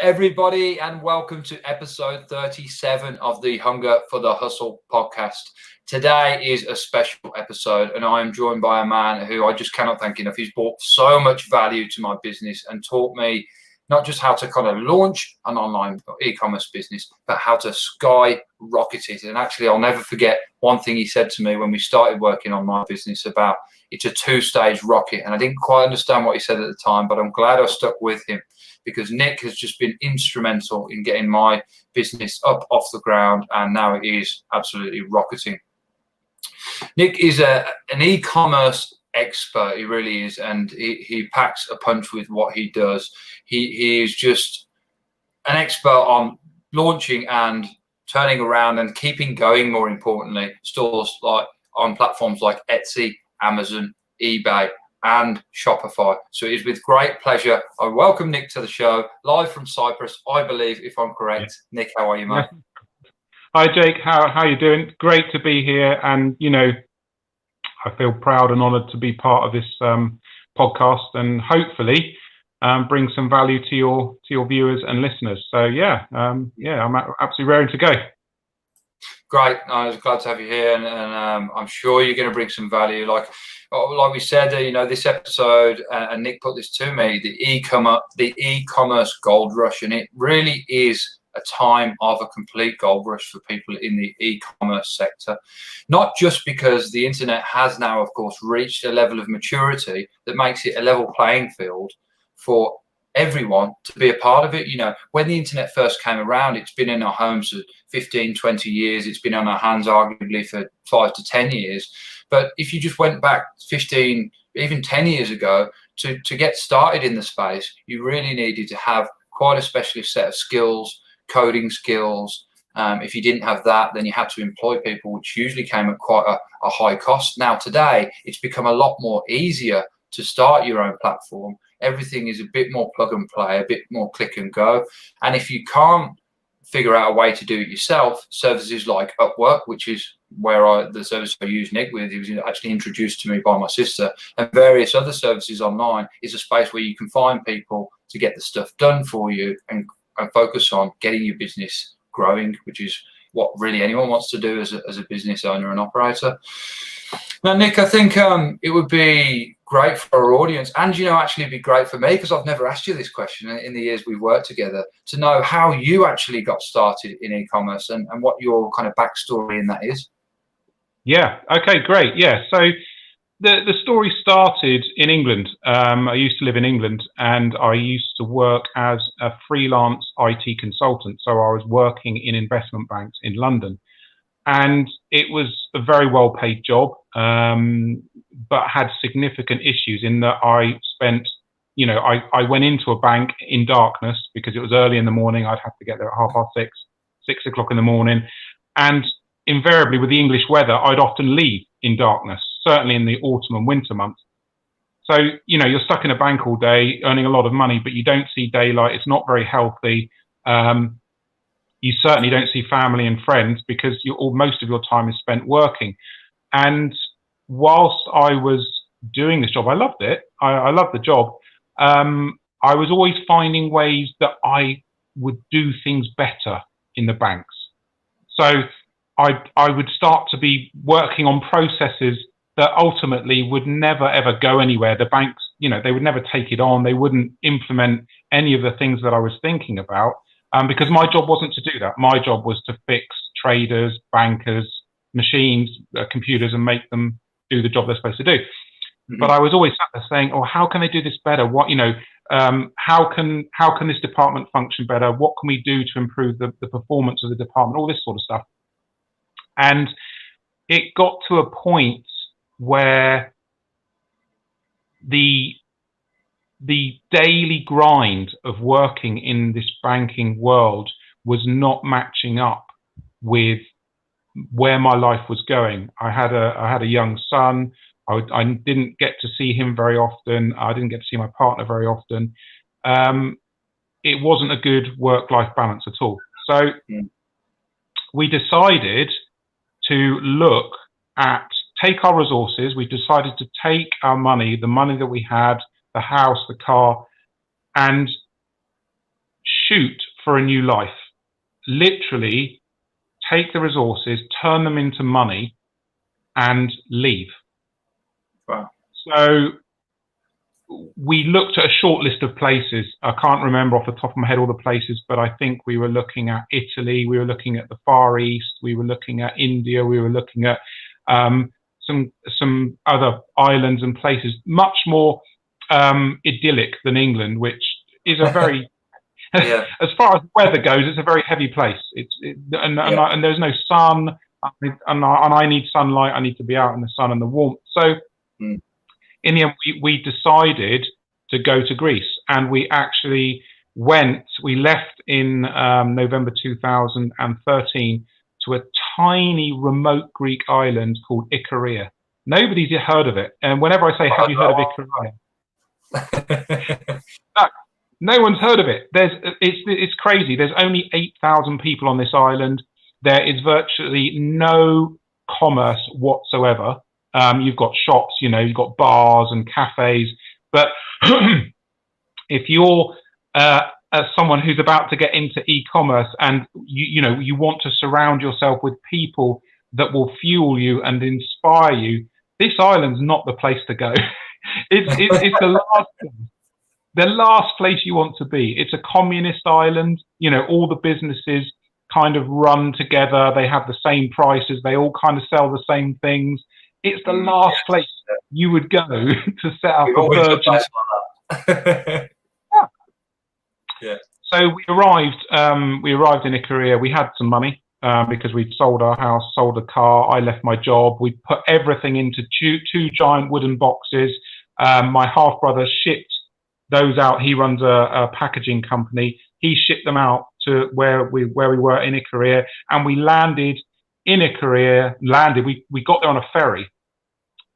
everybody, and welcome to episode 37 of the Hunger for the Hustle podcast. Today is a special episode, and I am joined by a man who I just cannot thank enough. He's brought so much value to my business and taught me not just how to kind of launch an online e-commerce business, but how to skyrocket it. And actually, I'll never forget one thing he said to me when we started working on my business about it's a two-stage rocket. And I didn't quite understand what he said at the time, but I'm glad I stuck with him, because Nik has just been instrumental in getting my business up off the ground, and now it is absolutely rocketing. Nik is an e-commerce expert, he really is, and he packs a punch with what he does. He is just an expert on launching and turning around and keeping going, more importantly, stores like on platforms like Etsy, Amazon, eBay, and Shopify. So it is with great pleasure I welcome Nik to the show, live from Cyprus, I believe, if I'm correct. Yeah. Nik, how are you, mate? Hi, Jake. How you doing? Great to be here, and I feel proud and honoured to be part of this podcast, and hopefully bring some value to your viewers and listeners. So I'm absolutely raring to go. Great. I was glad to have you here, and I'm sure you're going to bring some value. Like we said, this episode, and Nik put this to me, the e-commerce gold rush, and it really is a time of a complete gold rush for people in the e-commerce sector. Not just because the internet has now, of course, reached a level of maturity that makes it a level playing field for everyone to be a part of it. When the internet first came around, it's been in our homes for 15, 20 years. It's been on our hands arguably for 5 to 10 years. But if you just went back 15, even 10 years ago, to get started in the space, you really needed to have quite a specialist set of skills, coding skills. If you didn't have that, then you had to employ people, which usually came at quite a high cost. Now, today, it's become a lot more easier to start your own platform. Everything is a bit more plug and play, a bit more click and go. And if you can't figure out a way to do it yourself, services like Upwork, which is where the service I use Nik with, it was actually introduced to me by my sister, and various other services online, is a space where you can find people to get the stuff done for you and focus on getting your business growing, which is what really anyone wants to do as a business owner and operator. Now, Nik, I think it would be great for our audience, and actually it'd be great for me, because I've never asked you this question in the years we've worked together, to know how you actually got started in e-commerce and what your kind of backstory in that is. Yeah. Okay. Great. Yeah. So the story started in England. I used to live in England, and I used to work as a freelance IT consultant. So I was working in investment banks in London, and it was a very well-paid job, but had significant issues in that I spent, I went into a bank in darkness because it was early in the morning. I'd have to get there at 6:30, 6 o'clock in the morning, and invariably with the English weather, I'd often leave in darkness, certainly in the autumn and winter months. So, you're stuck in a bank all day, earning a lot of money, but you don't see daylight. It's not very healthy. You certainly don't see family and friends because most of your time is spent working. And whilst I was doing this job, I loved it. I loved the job. I was always finding ways that I would do things better in the banks. So I would start to be working on processes that ultimately would never, ever go anywhere. The banks, they would never take it on. They wouldn't implement any of the things that I was thinking about, because my job wasn't to do that. My job was to fix traders, bankers, machines, computers, and make them do the job they're supposed to do. Mm-hmm. But I was always sat there saying, how can they do this better? What, how can this department function better? What can we do to improve the performance of the department? All this sort of stuff. And it got to a point where the daily grind of working in this banking world was not matching up with where my life was going. I had a young son. I didn't get to see him very often. I didn't get to see my partner very often. It wasn't a good work-life balance at all. So we decided to take our resources. We decided to take our money, the money that we had, the house, the car, and shoot for a new life. Literally take the resources, turn them into money, and leave. Wow. So we looked at a short list of places. I can't remember off the top of my head all the places, but I think we were looking at Italy, we were looking at the Far East, we were looking at India, we were looking at some other islands and places much more idyllic than England, which is a very yeah. as far as weather goes, it's a very heavy place. And there's no sun, and I need sunlight. I need to be out in the sun and the warmth. So in the end, we decided to go to Greece, and we actually went. We left in November 2013 to a tiny remote Greek island called Icaria. Nobody's heard of it, and whenever I say, "Have you heard of Icaria?" No one's heard of it. It's crazy. There's only 8,000 people on this island. There is virtually no commerce whatsoever. You've got shops, you've got bars and cafes. But if you're someone who's about to get into e-commerce and you want to surround yourself with people that will fuel you and inspire you, this island's not the place to go. It's the last place you want to be. It's a communist island. All the businesses kind of run together. They have the same prices. They all kind of sell the same things. It's the last place you would go to set up a virgin. Yeah. So we arrived in Icaria. We had some money because we'd sold our house, sold a car. I left my job. We put everything into two giant wooden boxes. My half brother shipped those out. He runs a packaging company. He shipped them out to where we were in Icaria, and we landed in Icaria. We got there on a ferry,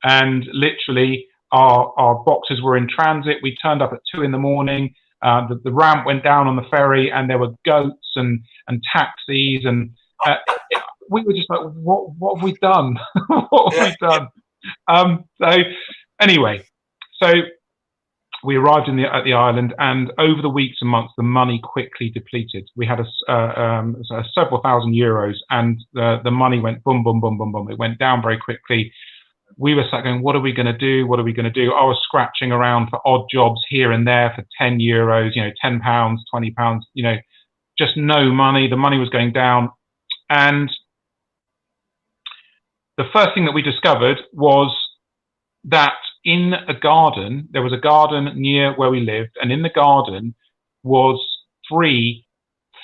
and literally our boxes were in transit. We turned up at 2 in the morning. The ramp went down on the ferry, and there were goats and taxis, and we were just like, what have we done? What have we done? So anyway, we arrived at the island, and over the weeks and months, the money quickly depleted. We had several thousand euros, and the money went boom, boom, boom, boom, boom. It went down very quickly. We were sat going, what are we going to do? What are we going to do? I was scratching around for odd jobs here and there for 10 euros, £10, £20, just no money. The money was going down. And the first thing that we discovered was that in a garden, there was a garden near where we lived, and in the garden was 3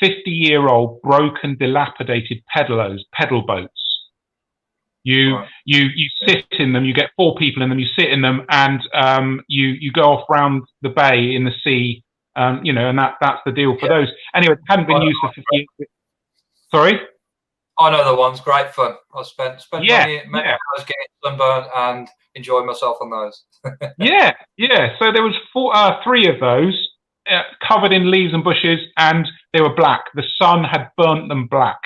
50-year-old broken, dilapidated pedal boats. You sit in them, you get 4 people in them, you sit in them, and you go off round the bay in the sea, and that's the deal for those. Anyway, it hadn't been used for 50 years. Sorry? I know the ones. Great fun. I spent many hours getting sunburned and enjoying myself on those. yeah. So there was 3 of those covered in leaves and bushes, and they were black. The sun had burnt them black.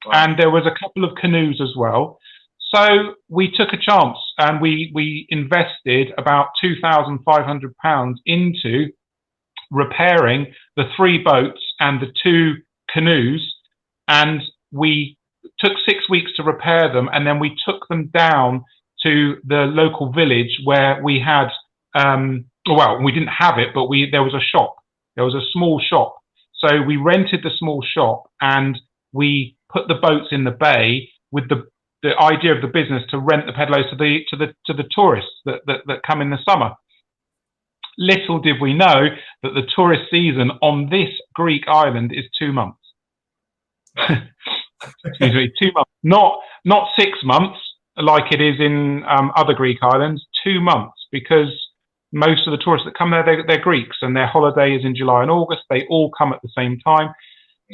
Wow. And there was a couple of canoes as well. So we took a chance, and we invested about £2,500 into repairing the 3 boats and the 2 canoes, and we took 6 weeks to repair them, and then we took them down to the local village where we had, we didn't have it, but there was a shop. There was a small shop. So we rented the small shop, and we put the boats in the bay with the idea of the business to rent the pedalos to the tourists that come in the summer. Little did we know that the tourist season on this Greek island is 2 months. Excuse me, 2 months, not 6 months like it is in other Greek islands. 2 months, because most of the tourists that come there, they're Greeks, and their holiday is in July and August. They all come at the same time.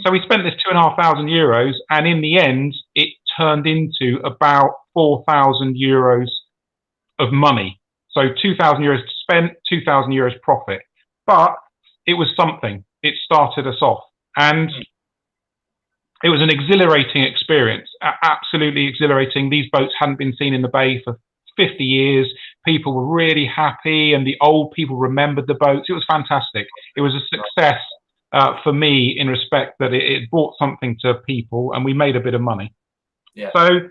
So we spent this €2,500, and in the end, it turned into about €4,000 of money. So €2,000 spent, €2,000 profit. But it was something. It started us off, and it was an exhilarating experience, absolutely exhilarating. These boats hadn't been seen in the bay for 50 years. People were really happy, and the old people remembered the boats. It was fantastic. It was a success. for me in respect that it brought something to people and we made a bit of money. Yeah. So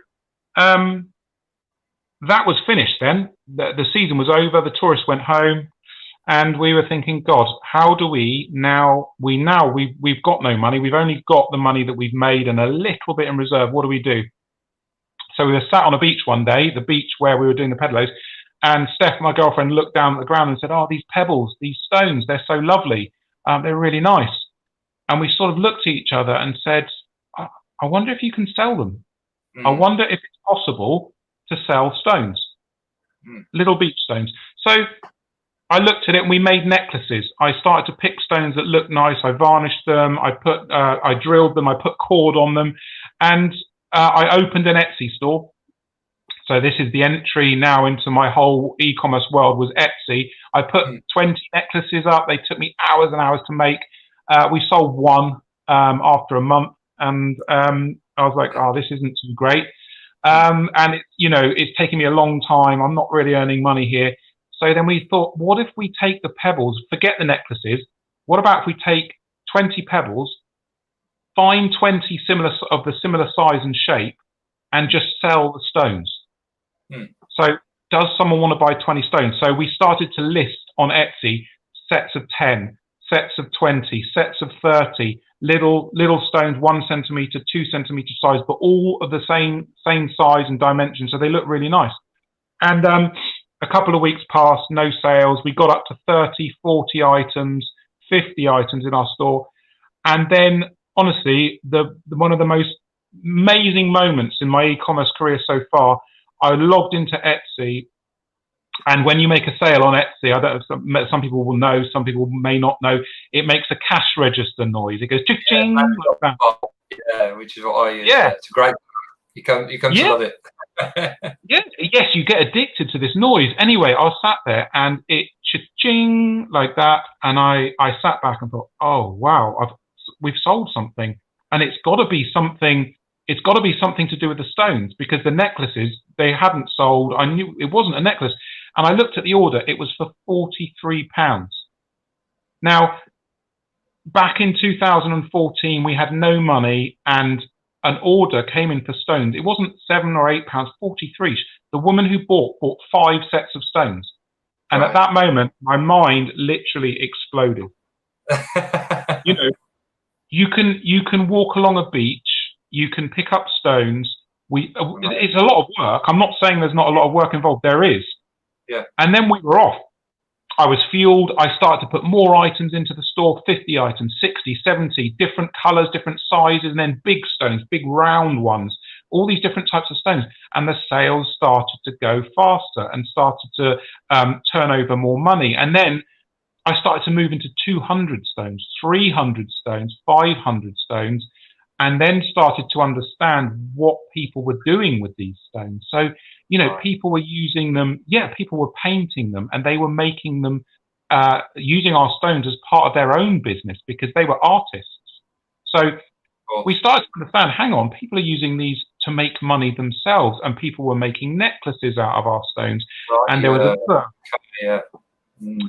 that was finished then. The season was over, the tourists went home, and we were thinking, God, how do we've got no money. We've only got the money that we've made and a little bit in reserve. What do we do? So we were sat on a beach one day, the beach where we were doing the pedalos, and Steph, my girlfriend, looked down at the ground and said, oh, these pebbles, these stones, they're so lovely. They're really nice. And we sort of looked at each other and said, I wonder if you can sell them. I wonder if it's possible to sell stones, little beach stones. So I looked at it and we made necklaces. I started to pick stones that looked nice. I varnished them. I drilled them. I put cord on them, and I opened an Etsy store. So this is the entry now into my whole e-commerce world, was Etsy. I put 20 necklaces up. They took me hours and hours to make. We sold one after a month, and I was like, oh, this isn't too great. And it's taking me a long time. I'm not really earning money here. So then we thought, what if we take the pebbles, forget the necklaces. What about if we take 20 pebbles, find 20 of the similar size and shape, and just sell the stones? So does someone want to buy 20 stones? So we started to list on Etsy sets of 10, sets of 20, sets of 30, little stones, 1 centimeter, 2 centimeter size, but all of the same size and dimension. So they look really nice. And a couple of weeks passed, no sales. We got up to 30, 40 items, 50 items in our store. And then, honestly, one of the most amazing moments in my e-commerce career so far, I logged into Etsy. And when you make a sale on Etsy, I don't know, some people will know, some people may not know, it makes a cash register noise. It goes ching, like that. Yeah, which is what I use. Yeah. It's great. You come to love it. Yes, you get addicted to this noise. Anyway, I was sat there and it cha-ching like that, and I sat back and thought, oh wow, we've sold something, and it's got to be something. It's got to be something to do with the stones, because the necklaces they hadn't sold. I knew it wasn't a necklace, and I looked at the order. It was for £43. Now, back in 2014, we had no money, and an order came in for stones. It wasn't £7 or £8, 43. The woman who bought 5 sets of stones. And at that moment, my mind literally exploded. You can walk along a beach, you can pick up stones. It's a lot of work. I'm not saying there's not a lot of work involved. There is. Yeah. And then we were off. I was fueled. I started to put more items into the store, 50 items, 60, 70, different colors, different sizes, and then big stones, big round ones, all these different types of stones. And the sales started to go faster and started to turn over more money. And then I started to move into 200 stones, 300 stones, 500 stones, and then started to understand what people were doing with these stones. So, people were using them. Yeah, people were painting them, and they were making them, using our stones as part of their own business because they were artists. So we started to understand, hang on, people are using these to make money themselves, and people were making necklaces out of our stones. And there was and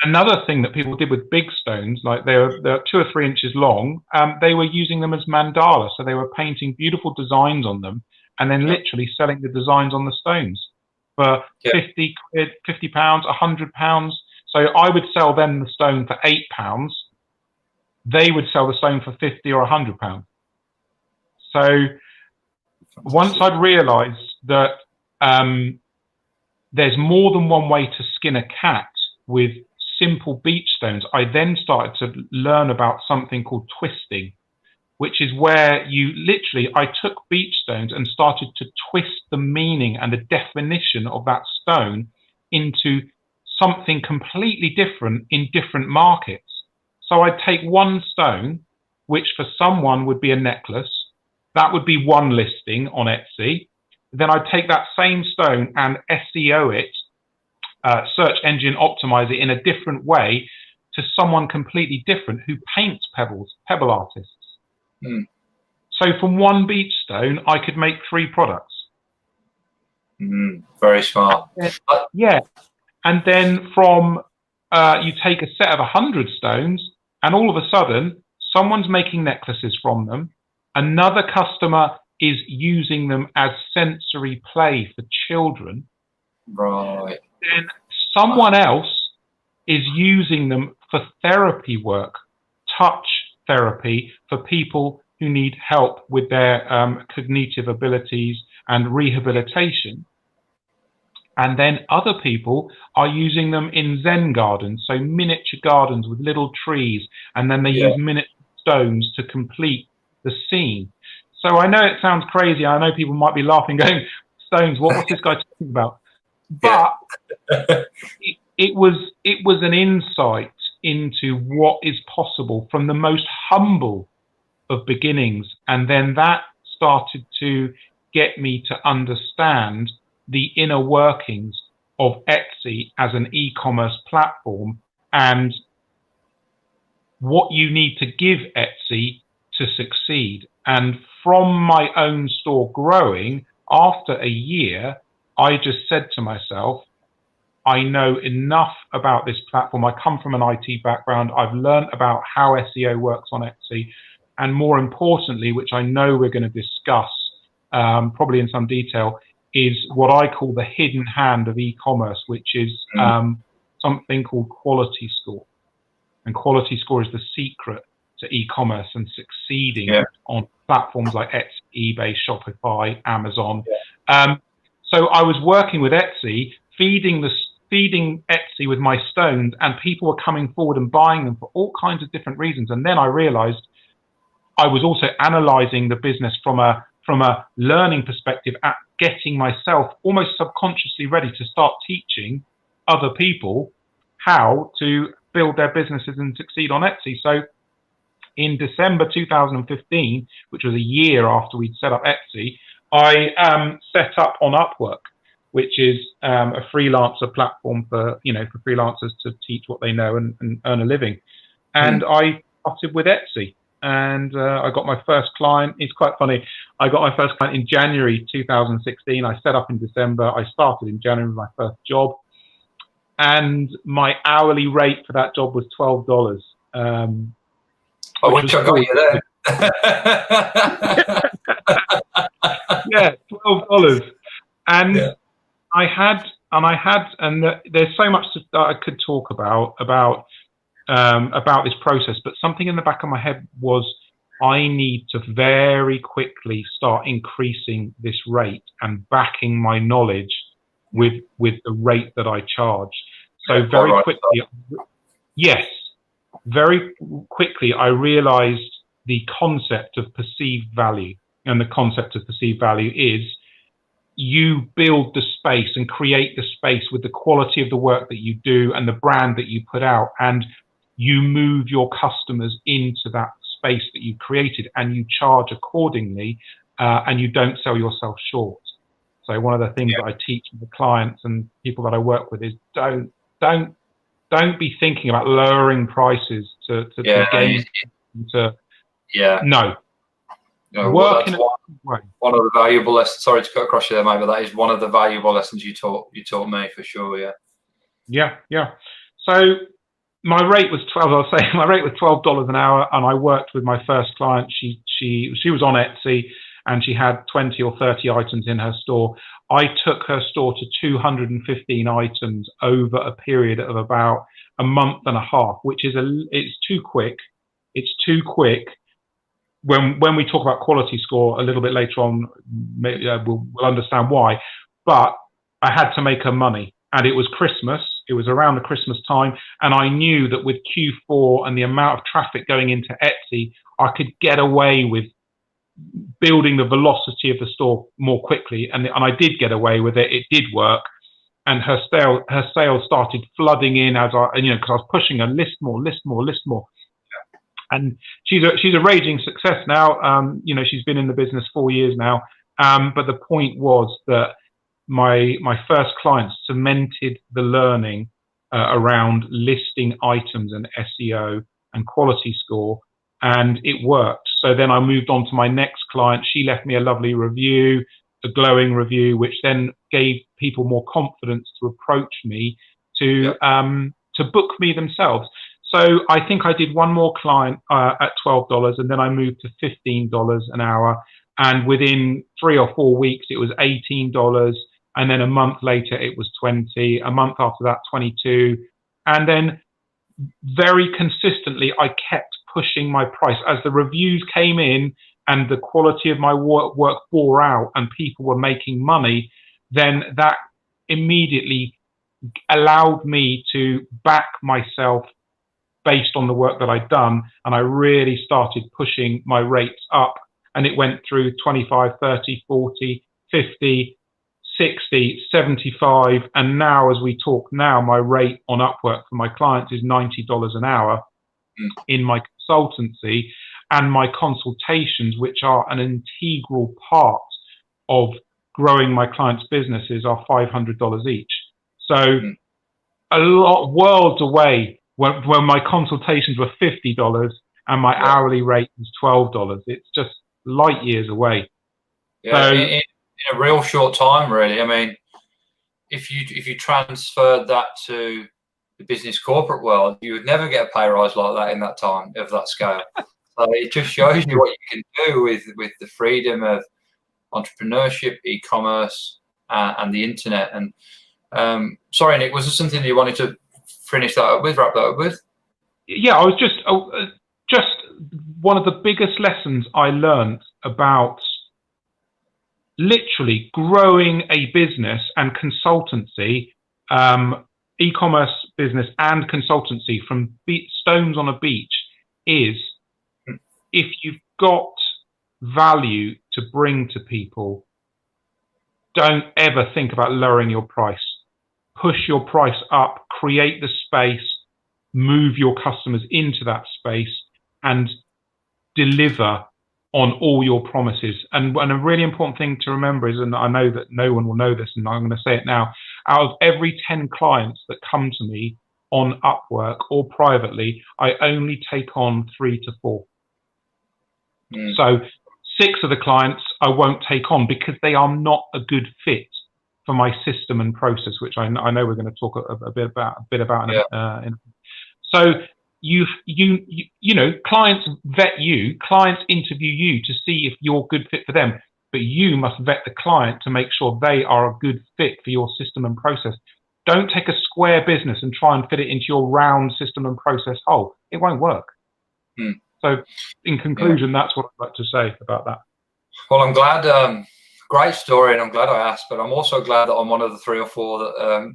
another thing that people did with big stones, like they're 2 or 3 inches long, they were using them as mandala. So they were painting beautiful designs on them and then literally selling the designs on the stones for 50 quid, £50, £100. So I would sell them the stone for £8. They would sell the stone for £50 or £100. So once I'd realized that there's more than one way to skin a cat with simple beach stones, I then started to learn about something called twisting, which is where I took beach stones and started to twist the meaning and the definition of that stone into something completely different in different markets. So I'd take one stone, which for someone would be a necklace. That would be one listing on Etsy. Then I'd take that same stone and SEO it, search engine optimize it in a different way to someone completely different who paints pebble artists. So from one beach stone, I could make 3 products. Very smart. Yeah. And then from, you take a set of 100 stones and all of a sudden, someone's making necklaces from them. Another customer is using them as sensory play for children. Right. Then someone else is using them for therapy work, touch therapy for people who need help with their cognitive abilities and rehabilitation. And then other people are using them in Zen gardens, so miniature gardens with little trees, and then they use miniature stones to complete the scene. So I know it sounds crazy. I know people might be laughing, going, "Stones? What's this guy talking about?" But it was an insight into what is possible from the most humble of beginnings, and then that started to get me to understand the inner workings of Etsy as an e-commerce platform and what you need to give Etsy to succeed. And from my own store growing, after a year, I just said to myself, I know enough about this platform. I come from an IT background. I've learned about how SEO works on Etsy. And more importantly, which I know we're going to discuss probably in some detail, is what I call the hidden hand of e-commerce, which is something called quality score. And quality score is the secret to e-commerce and succeeding on platforms like Etsy, eBay, Shopify, Amazon. So I was working with Etsy, feeding Etsy with my stones, and people were coming forward and buying them for all kinds of different reasons. And then I realized I was also analyzing the business from a learning perspective, at getting myself almost subconsciously ready to start teaching other people how to build their businesses and succeed on Etsy. So in December 2015, which was a year after we'd set up Etsy, I set up on Upwork, which is a freelancer platform for freelancers to teach what they know and earn a living. And I started with Etsy. And I got my first client. It's quite funny. I got my first client in January 2016. I set up in December. I started in January with my first job. And my hourly rate for that job was $12. I wish I got you there. Yeah, $12. And there's so much that I could talk about this process, but something in the back of my head was I need to very quickly start increasing this rate and backing my knowledge with the rate that I charge. So very quickly I realized the concept of perceived value. And the concept of perceived value is you build the space and create the space with the quality of the work that you do and the brand that you put out, and you move your customers into that space that you created, and you charge accordingly, and you don't sell yourself short. So one of the things that I teach the clients and people that I work with is don't be thinking about lowering prices to gain. No, well, that's one of the valuable lessons. Sorry to cut across you there, mate, but that is one of the valuable lessons you taught me for sure. Yeah. So my rate was my rate was $12 an hour, and I worked with my first client. She was on Etsy, and she had 20 or 30 items in her store. I took her store to 215 items over a period of about a month and a half, which is it's too quick. It's too quick. When we talk about quality score a little bit later on, we'll understand why. But I had to make her money, and it was Christmas. It was around the Christmas time, and I knew that with Q4 and the amount of traffic going into Etsy, I could get away with building the velocity of the store more quickly, and I did get away with it. It did work, and her sales started flooding in as because I was pushing her list more. And she's a raging success now. She's been in the business 4 years now. But the point was that my first clients cemented the learning around listing items and SEO and quality score, and it worked. So then I moved on to my next client. She left me a lovely review, a glowing review, which then gave people more confidence to approach me to book me themselves. So I think I did one more client at $12, and then I moved to $15 an hour. And within 3 or 4 weeks, it was $18. And then a month later, it was 20. A month after that, 22. And then very consistently, I kept pushing my price as the reviews came in and the quality of my work bore out and people were making money. Then that immediately allowed me to back myself based on the work that I'd done. And I really started pushing my rates up, and it went through 25, 30, 40, 50, 60, 75. And now, as we talk now, my rate on Upwork for my clients is $90 an hour in my consultancy, and my consultations, which are an integral part of growing my clients' businesses, are $500 each. So a lot, worlds away when my consultations were $50 and my hourly rate was $12. It's just light years away. Yeah, so, in a real short time, really. I mean, if you transferred that to the business corporate world, you would never get a pay rise like that in that time of that scale. So it just shows you what you can do with the freedom of entrepreneurship, e-commerce, and the internet. And sorry, Nick, was there something you wanted to finish that up with, wrap that up with? Yeah, I was just one of the biggest lessons I learned about literally growing a business and consultancy, e-commerce business and consultancy from stones on a beach, is if you've got value to bring to people, don't ever think about lowering your price. Push your price up, create the space, move your customers into that space, and deliver on all your promises. And a really important thing to remember is, and I know that no one will know this, and I'm going to say it now, out of every 10 clients that come to me on Upwork or privately, I only take on 3 to 4. So 6 of the clients I won't take on because they are not a good fit for my system and process, which I know we're going to talk a bit about. So you know, clients vet you, clients interview you to see if you're a good fit for them, but you must vet the client to make sure they are a good fit for your system and process. Don't take a square business and try and fit it into your round system and process hole. It won't work. So in conclusion, that's what I'd like to say about that. Well, I'm glad, great story, and I'm glad I asked, but I'm also glad that I'm one of the 3 or 4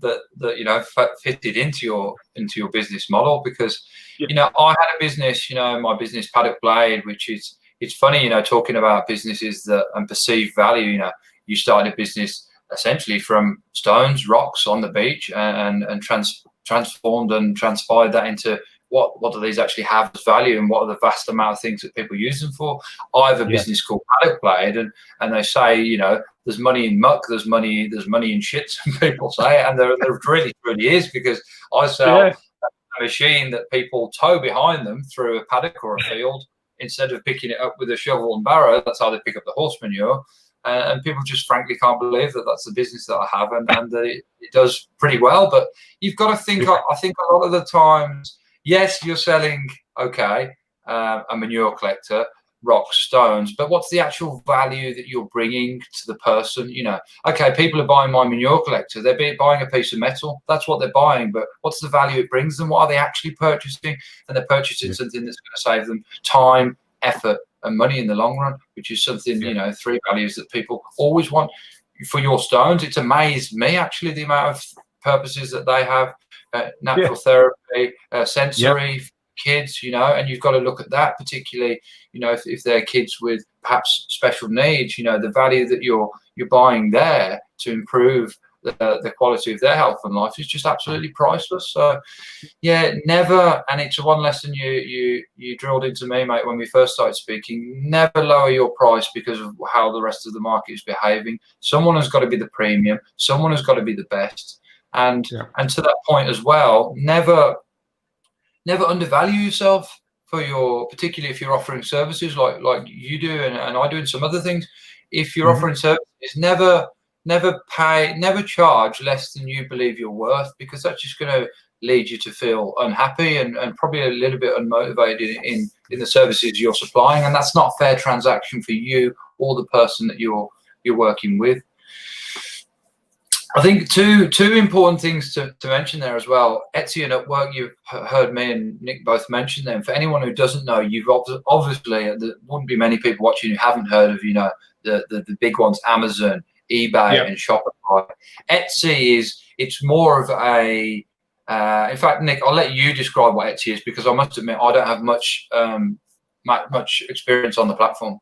that you know, fitted into your business model, because you know, I had a business, you know, my business Paddock Blade, which is, it's funny, you know, talking about businesses that and perceived value. You know, you started a business essentially from stones, rocks on the beach, and transformed and transpired that into what do these actually have as value, and what are the vast amount of things that people use them for. I have a business called Paddock Blade, and they say, you know, there's money in muck, there's money in shit, some people say, and there really is, because I sell a machine that people tow behind them through a paddock or a field instead of picking it up with a shovel and barrow. That's how they pick up the horse manure. And people just frankly can't believe that that's the business that I have, and it does pretty well. But you've got to think, I think a lot of the times, yes, you're selling, okay, a manure collector, rocks, stones, but what's the actual value that you're bringing to the person? You know, okay, people are buying my manure collector, they're buying a piece of metal, that's what they're buying, but what's the value it brings them? What are they actually purchasing? And they're purchasing something that's going to save them time, effort, and money in the long run, which is something, you know, 3 values that people always want for your stones. It's amazed me, actually, the amount of purposes that they have. Natural therapy, sensory, kids, you know, and you've got to look at that, particularly, you know, if they're kids with perhaps special needs, you know, the value that you're buying there to improve the quality of their health and life is just absolutely priceless. So yeah, never, and it's one lesson you drilled into me, mate, when we first started speaking, never lower your price because of how the rest of the market is behaving. Someone has got to be the premium, someone has got to be the best. And to that point as well, never undervalue yourself for your, particularly if you're offering services like you do and I do, and some other things. If you're offering services, never charge less than you believe you're worth, because that's just going to lead you to feel unhappy and probably a little bit unmotivated in the services you're supplying, and that's not a fair transaction for you or the person that you're working with. I think two important things to mention there as well. Etsy and Upwork, you've heard me and Nick both mention them. For anyone who doesn't know, you've obviously, there wouldn't be many people watching who haven't heard of, the big ones, Amazon, eBay, and Shopify. Etsy it's more of a, in fact, Nick, I'll let you describe what Etsy is, because I must admit I don't have much experience on the platform.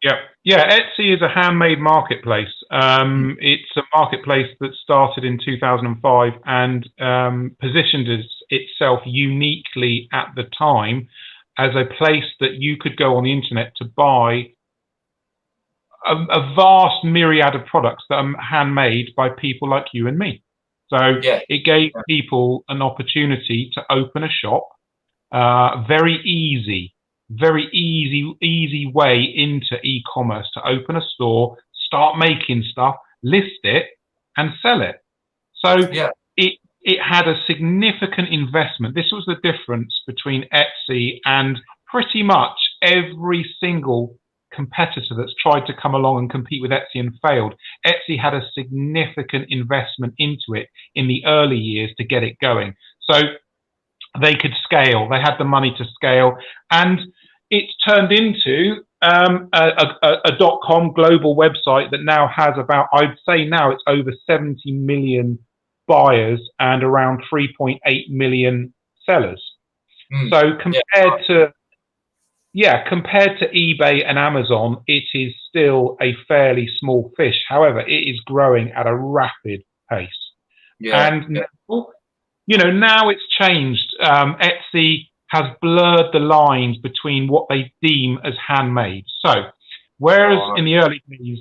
Yeah. Etsy is a handmade marketplace. It's a marketplace that started in 2005 and positioned itself uniquely at the time as a place that you could go on the internet to buy a vast myriad of products that are handmade by people like you and me. So it gave people an opportunity to open a shop, very easy way into e-commerce, to open a store, start making stuff, list it, and sell it. So it had a significant investment. This was the difference between Etsy and pretty much every single competitor that's tried to come along and compete with Etsy and failed. Etsy had a significant investment into it in the early years to get it going. So they could scale. They had the money to scale, and it's turned into a .com global website that now has about, I'd say now it's over 70 million buyers and around 3.8 million sellers. So compared to eBay and Amazon, it is still a fairly small fish. However, it is growing at a rapid pace. And now it's changed. Etsy has blurred the lines between what they deem as handmade. So, whereas in the early days,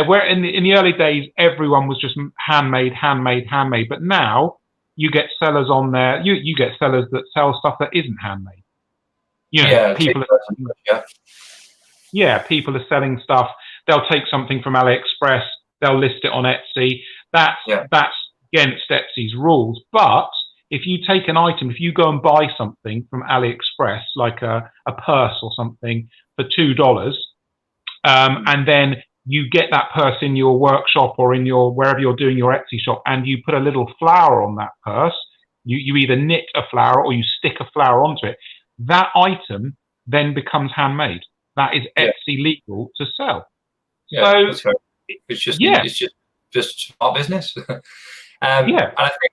where in the early days everyone was just handmade, but now you get sellers on there. You get sellers that sell stuff that isn't handmade. People are selling stuff. They'll take something from Aliexpress, they'll list it on Etsy. That's against Etsy's rules. But if you take an item, if you go and buy something from AliExpress, like a purse or something for $2, and then you get that purse in your workshop or in your wherever you're doing your Etsy shop, and you put a little flower on that purse, you either knit a flower or you stick a flower onto it, that item then becomes handmade. That is Etsy legal to sell. So it's just smart business. And I think,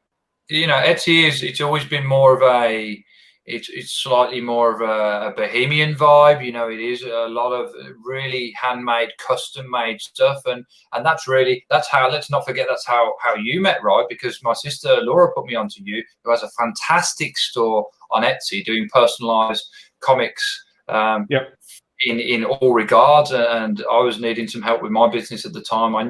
Etsy it's always been more of it's slightly more of a bohemian vibe. It is a lot of really handmade, custom made stuff, and that's how, let's not forget, that's how you met, right? Because my sister Laura put me onto you, who has a fantastic store on Etsy doing personalized comics in all regards, and I was needing some help with my business at the time. I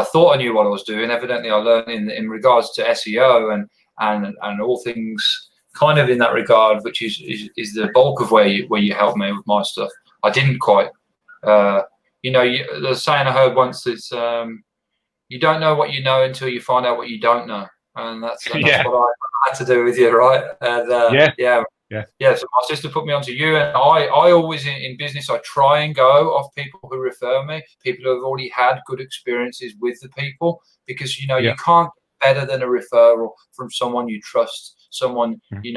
thought I knew what I was doing. Evidently, I learned in regards to SEO and all things kind of in that regard, which is the bulk of where you helped me with my stuff. I didn't quite. The saying I heard once, it's you don't know what you know until you find out what you don't know, and that's what I had to do with you, right? And so my sister put me onto you, and I always in business, I try and go off people who refer me, people who have already had good experiences with the people, because you can't get better than a referral from someone you trust, someone that you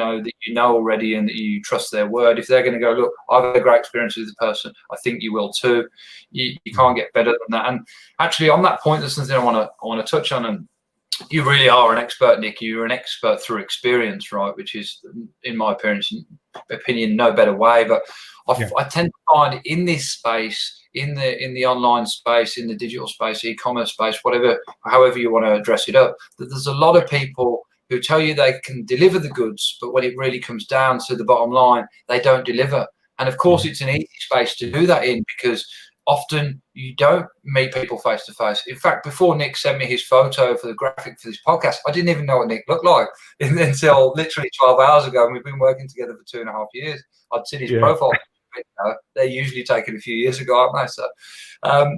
know already and that you trust their word. If they're going to go, look, I've had a great experience with the person, I think you will too. You can't get better than that. And actually, on that point, there's something I want to touch on, and you really are an expert, Nick. You're an expert through experience, right? Which is, in my opinion, no better way. But I tend to find in this space, in the online space, in the digital space, e-commerce space, however you want to address it up, that there's a lot of people who tell you they can deliver the goods, but when it really comes down to the bottom line, they don't deliver. And of course, it's an easy space to do that in, because often you don't meet people face to face. In fact, before Nick sent me his photo for the graphic for this podcast, I didn't even know what Nick looked like until literally 12 hours ago. And we've been working together for 2.5 years. I'd seen his profile. They're usually taken a few years ago, aren't they? So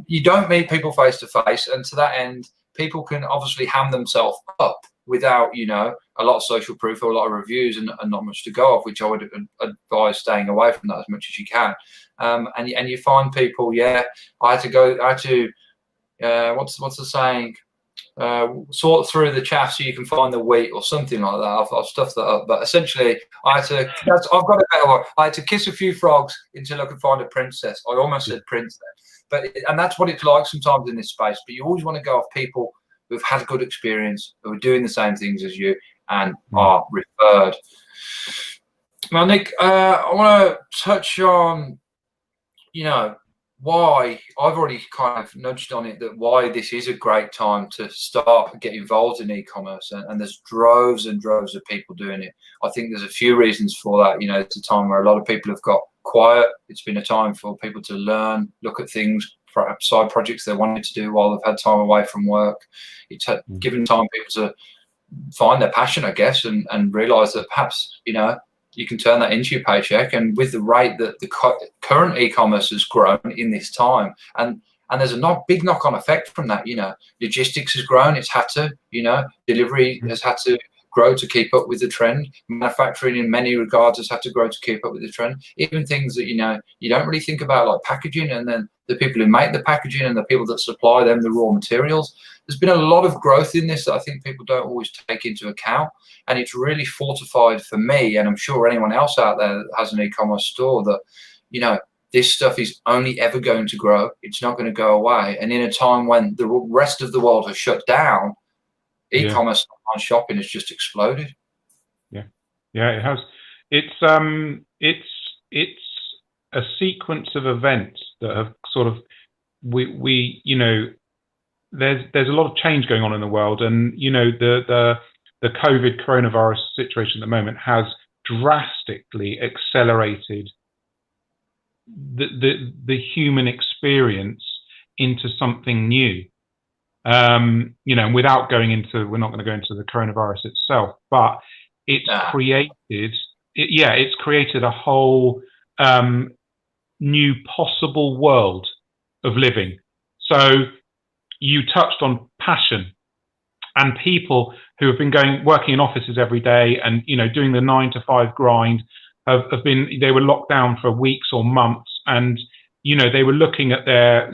you don't meet people face to face. And to that end, people can obviously ham themselves up without, you know, a lot of social proof or a lot of reviews and not much to go off, which I would advise staying away from that as much as you can. And you find people, yeah, I had to what's the saying? Sort through the chaff so you can find the wheat, or something like that. I've stuffed that up, but essentially, I've got a better one. I had to kiss a few frogs until I could find a princess. I almost said princess, and that's what it's like sometimes in this space. But you always want to go off people who've had a good experience, who are doing the same things as you, and are referred. Well, Nick, I want to touch on, you know, why I've already kind of nudged on it, that why this is a great time to start get involved in e-commerce, and there's droves and droves of people doing it. I think there's a few reasons for that. You know, it's a time where a lot of people have got quiet. It's been a time for people to learn, look at things, perhaps side projects they wanted to do while they've had time away from work. It's given time people to find their passion, I guess, and realize that perhaps, you know, you can turn that into your paycheck. And with the rate that the current e-commerce has grown in this time, and there's a big knock-on effect from that. You know, logistics has grown; it's had to. You know, delivery has had to grow to keep up with the trend. Manufacturing, in many regards, has had to grow to keep up with the trend. Even things that, you know, you don't really think about, like packaging, and then the people who make the packaging and the people that supply them the raw materials. There's been a lot of growth in this that I think people don't always take into account, and it's really fortified for me, and I'm sure anyone else out there that has an e-commerce store, that, you know, this stuff is only ever going to grow. It's not going to go away. And in a time when the rest of the world has shut down, e-commerce online shopping has just exploded. Yeah, it has. It's a sequence of events that have sort of, we you know, there's a lot of change going on in the world, and, you know, the COVID coronavirus situation at the moment has drastically accelerated the human experience into something new. You know, without going into, we're not going to go into the coronavirus itself, but it's created a whole new possible world of living. So you touched on passion, and people who have been working in offices every day and, you know, doing the 9-to-5 grind they were locked down for weeks or months, and, you know, they were looking at their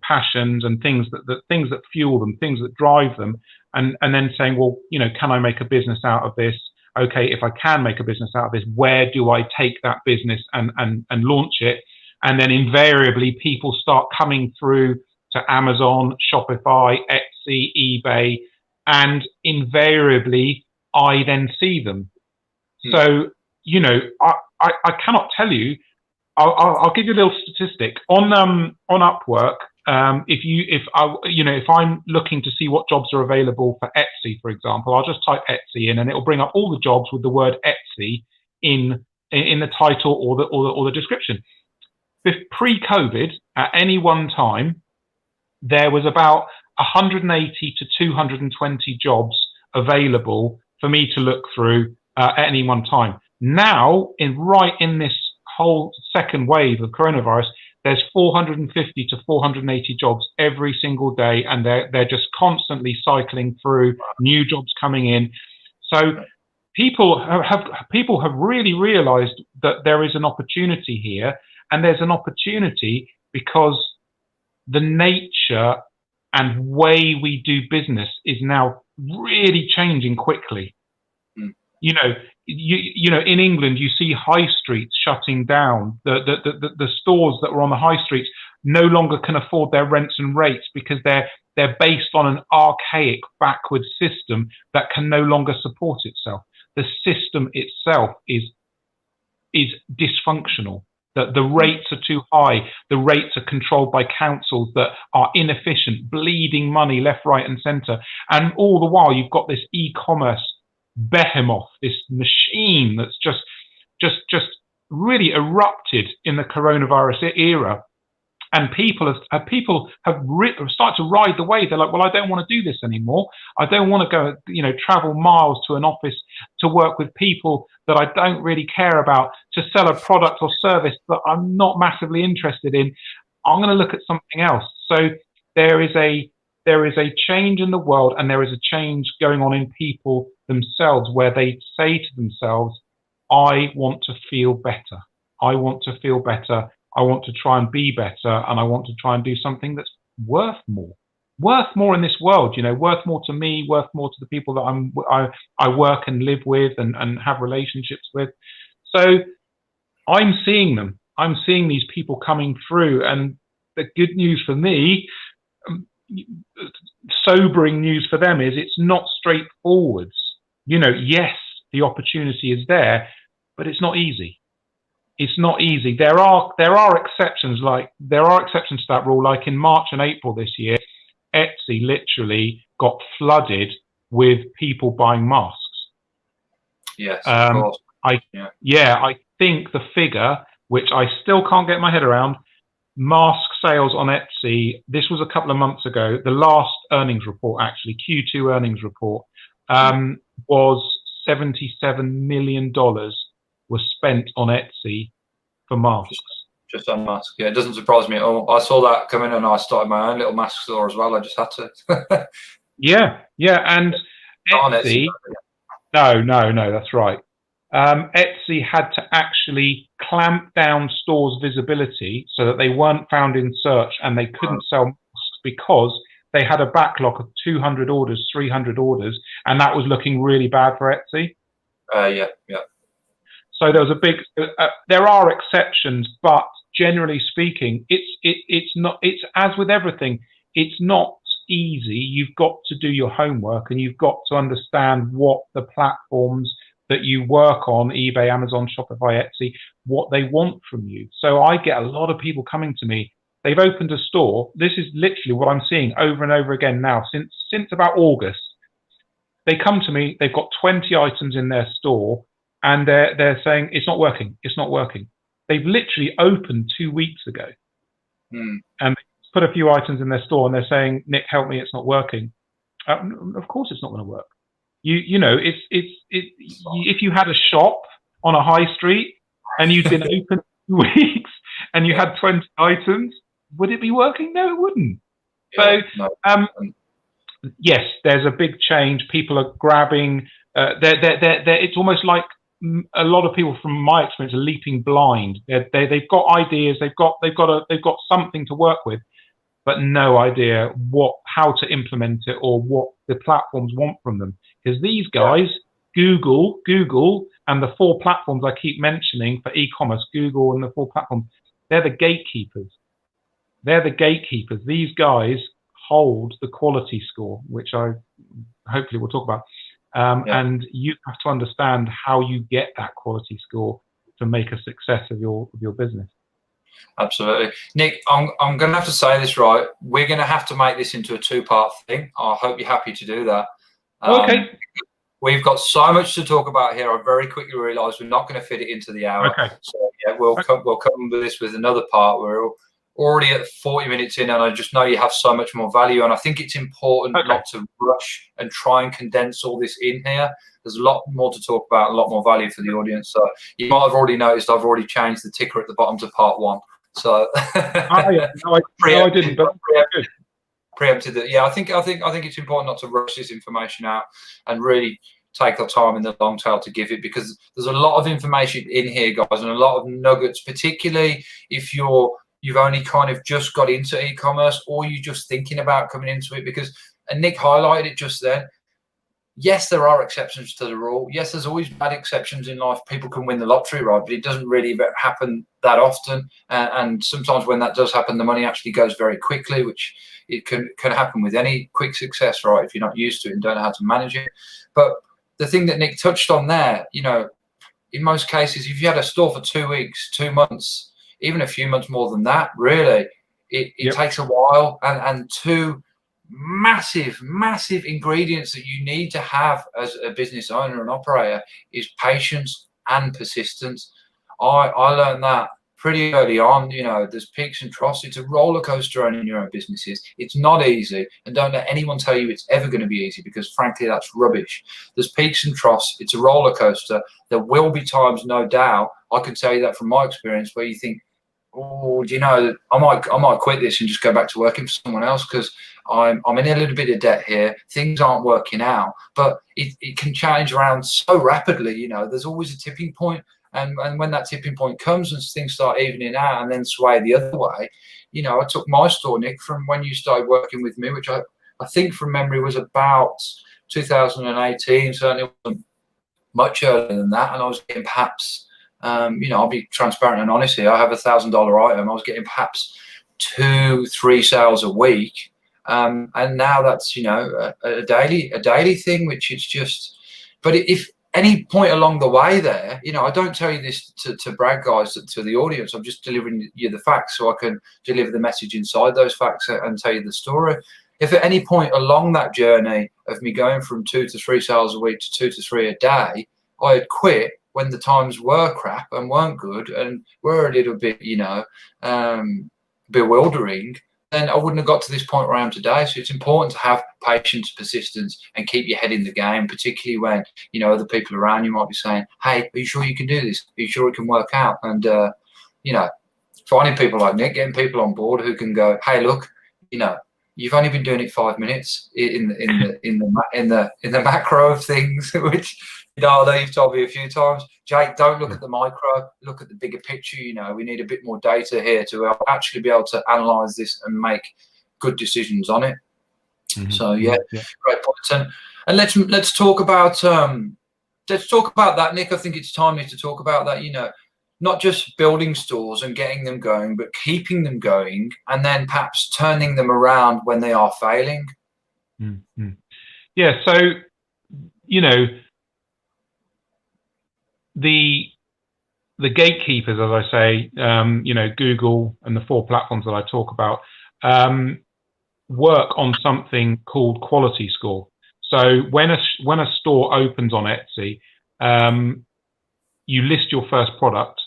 passions and things that fuel them, things that drive them, and then saying, well, you know, can I make a business out of this? Okay, if I can make a business out of this, where do I take that business and launch it? And then invariably people start coming through to Amazon, Shopify, Etsy, eBay, and invariably I then see them. So, you know, I cannot tell you. I'll give you a little statistic on Upwork. If I'm looking to see what jobs are available for Etsy, for example, I'll just type Etsy in, and it will bring up all the jobs with the word Etsy in the title or the description. Pre-COVID, at any one time, there was about 180 to 220 jobs available for me to look through at any one time. Now, right in this whole second wave of coronavirus, there's 450 to 480 jobs every single day, and they're just constantly cycling through, new jobs coming in. So people have really realized that there is an opportunity here, and there's an opportunity because the nature and way we do business is now really changing quickly. You know, in England, you see high streets shutting down. The stores that were on the high streets no longer can afford their rents and rates because they're based on an archaic, backward system that can no longer support itself. The system itself is dysfunctional. The rates are too high. The rates are controlled by councils that are inefficient, bleeding money left, right, and centre. And all the while, you've got this e-commerce behemoth, this machine that's just really erupted in the coronavirus era, and people have started to ride the wave. They're like, well, I don't want to do this anymore. I don't want to go, you know, travel miles to an office to work with people that I don't really care about, to sell a product or service that I'm not massively interested in. I'm going to look at something else. So there is a there is a change in the world, and there is a change going on in people themselves, where they say to themselves, I want to feel better. I want to feel better. I want to try and be better, and I want to try and do something that's worth more in this world, worth more to me, worth more to the people that I work and live with and have relationships with. So I'm seeing them. I'm seeing these people coming through, and the good news for me, sobering news for them, is it's not straightforward. Yes, the opportunity is there, but it's not easy. It's not easy. There are exceptions. There are exceptions to that rule. Like in March and April this year, Etsy literally got flooded with people buying masks. Yes, of course. I think the figure, which I still can't get my head around, mask sales on Etsy, this was a couple of months ago, the last earnings report, actually, Q2 earnings report, was $77 million was spent on Etsy for masks. Just on masks. Yeah, it doesn't surprise me at all. I saw that come in, and I started my own little mask store as well. I just had to. Yeah, and Etsy, no, that's right. Etsy had to actually clamp down stores' visibility so that they weren't found in search, and they couldn't sell masks because they had a backlog of 200 orders, 300 orders, and that was looking really bad for Etsy. Yeah. So there was a big. There are exceptions, but generally speaking, it's not. It's as with everything. It's not easy. You've got to do your homework, and you've got to understand what the platforms that you work on, eBay, Amazon, Shopify, Etsy, what they want from you. So I get a lot of people coming to me. They've opened a store. This is literally what I'm seeing over and over again now since about August. They come to me. They've got 20 items in their store, and they're saying it's not working. It's not working. They've literally opened 2 weeks ago, and they put a few items in their store, and they're saying, "Nick, help me. It's not working." Of course, it's not going to work. If you had a shop on a high street and you'd been open 2 weeks and you had 20 items, would it be working? No, it wouldn't. So, yes, there's a big change. People are grabbing. It's almost like a lot of people, from my experience, are leaping blind. They've got ideas. They've got something to work with, but no idea how to implement it or what the platforms want from them. Because these guys, Google, and the 4 platforms I keep mentioning for e-commerce, Google and the 4 platforms, they're the gatekeepers. They're the gatekeepers. These guys hold the quality score, which I hopefully we'll talk about. And you have to understand how you get that quality score to make a success of your business. Absolutely. Nick, I'm going to have to say this right. We're going to have to make this into a 2-part thing. I hope you're happy to do that. Okay. We've got so much to talk about here. I very quickly realised we're not going to fit it into the hour. Okay. So yeah, we'll come with this with another part. We're already at 40 minutes in, and I just know you have so much more value. And I think it's important not to rush and try and condense all this in here. There's a lot more to talk about, a lot more value for the audience. So you might have already noticed I've already changed the ticker at the bottom to part 1. So I didn't, but good. Preempted it. Yeah, I think it's important not to rush this information out and really take our time in the long tail to give it, because there's a lot of information in here, guys, and a lot of nuggets, particularly if you've only kind of just got into e-commerce, or you're just thinking about coming into it. And Nick highlighted it just then. Yes, there are exceptions to the rule. Yes, there's always bad exceptions in life. People can win the lottery, right? But it doesn't really happen that often. And sometimes when that does happen, the money actually goes very quickly, which it can happen with any quick success, right? If you're not used to it and don't know how to manage it. But the thing that Nick touched on there, in most cases, if you had a store for 2 weeks, 2 months, even a few months more than that, really, it takes a while. And 2 massive ingredients that you need to have as a business owner and operator is patience and persistence. I learned that pretty early on. There's peaks and troughs. It's a roller coaster owning your own businesses. It's not easy, and don't let anyone tell you it's ever going to be easy, because frankly that's rubbish. There's peaks and troughs. It's a roller coaster. There will be times, no doubt, I can tell you that from my experience, where you think, oh, do you know, I might quit this and just go back to working for someone else because I'm in a little bit of debt here. Things aren't working out, but it can change around so rapidly. You know, there's always a tipping point, and when that tipping point comes and things start evening out and then sway the other way, you know, I took my store, Nick, from when you started working with me, which I think from memory was about 2018. Certainly wasn't much earlier than that, and I was getting perhaps, you know, I'll be transparent and honest here. I have $1,000 item. I was getting perhaps 2-3 sales a week, and now that's, you know, a daily thing, which is just. But if any point along the way there, you know, I don't tell you this to brag, guys, to the audience. I'm just delivering you the facts so I can deliver the message inside those facts and tell you the story. If at any point along that journey of me going from 2 to 3 sales a week to 2 to 3 a day, I had quit when the times were crap and weren't good and were a little bit, you know, bewildering, then I wouldn't have got to this point where I am today. So it's important to have patience, persistence, and keep your head in the game, particularly when, you know, other people around you might be saying, hey, are you sure you can do this? Are you sure it can work out? And, you know, finding people like Nick, getting people on board who can go, hey, look, you know, you've only been doing it 5 minutes in the macro of things, which, you know, I know you've told me a few times, Jake, don't look at the micro, look at the bigger picture. You know, we need a bit more data here to actually be able to analyze this and make good decisions on it. Mm-hmm. So yeah, great points. And let's talk about that, Nick. I think it's timely to talk about that. You know, not just building stores and getting them going, but keeping them going and then perhaps turning them around when they are failing. Mm-hmm. Yeah. So, you know, the gatekeepers, as I say, you know, Google and the 4 platforms that I talk about, work on something called quality score. So when a store opens on Etsy, you list your first product,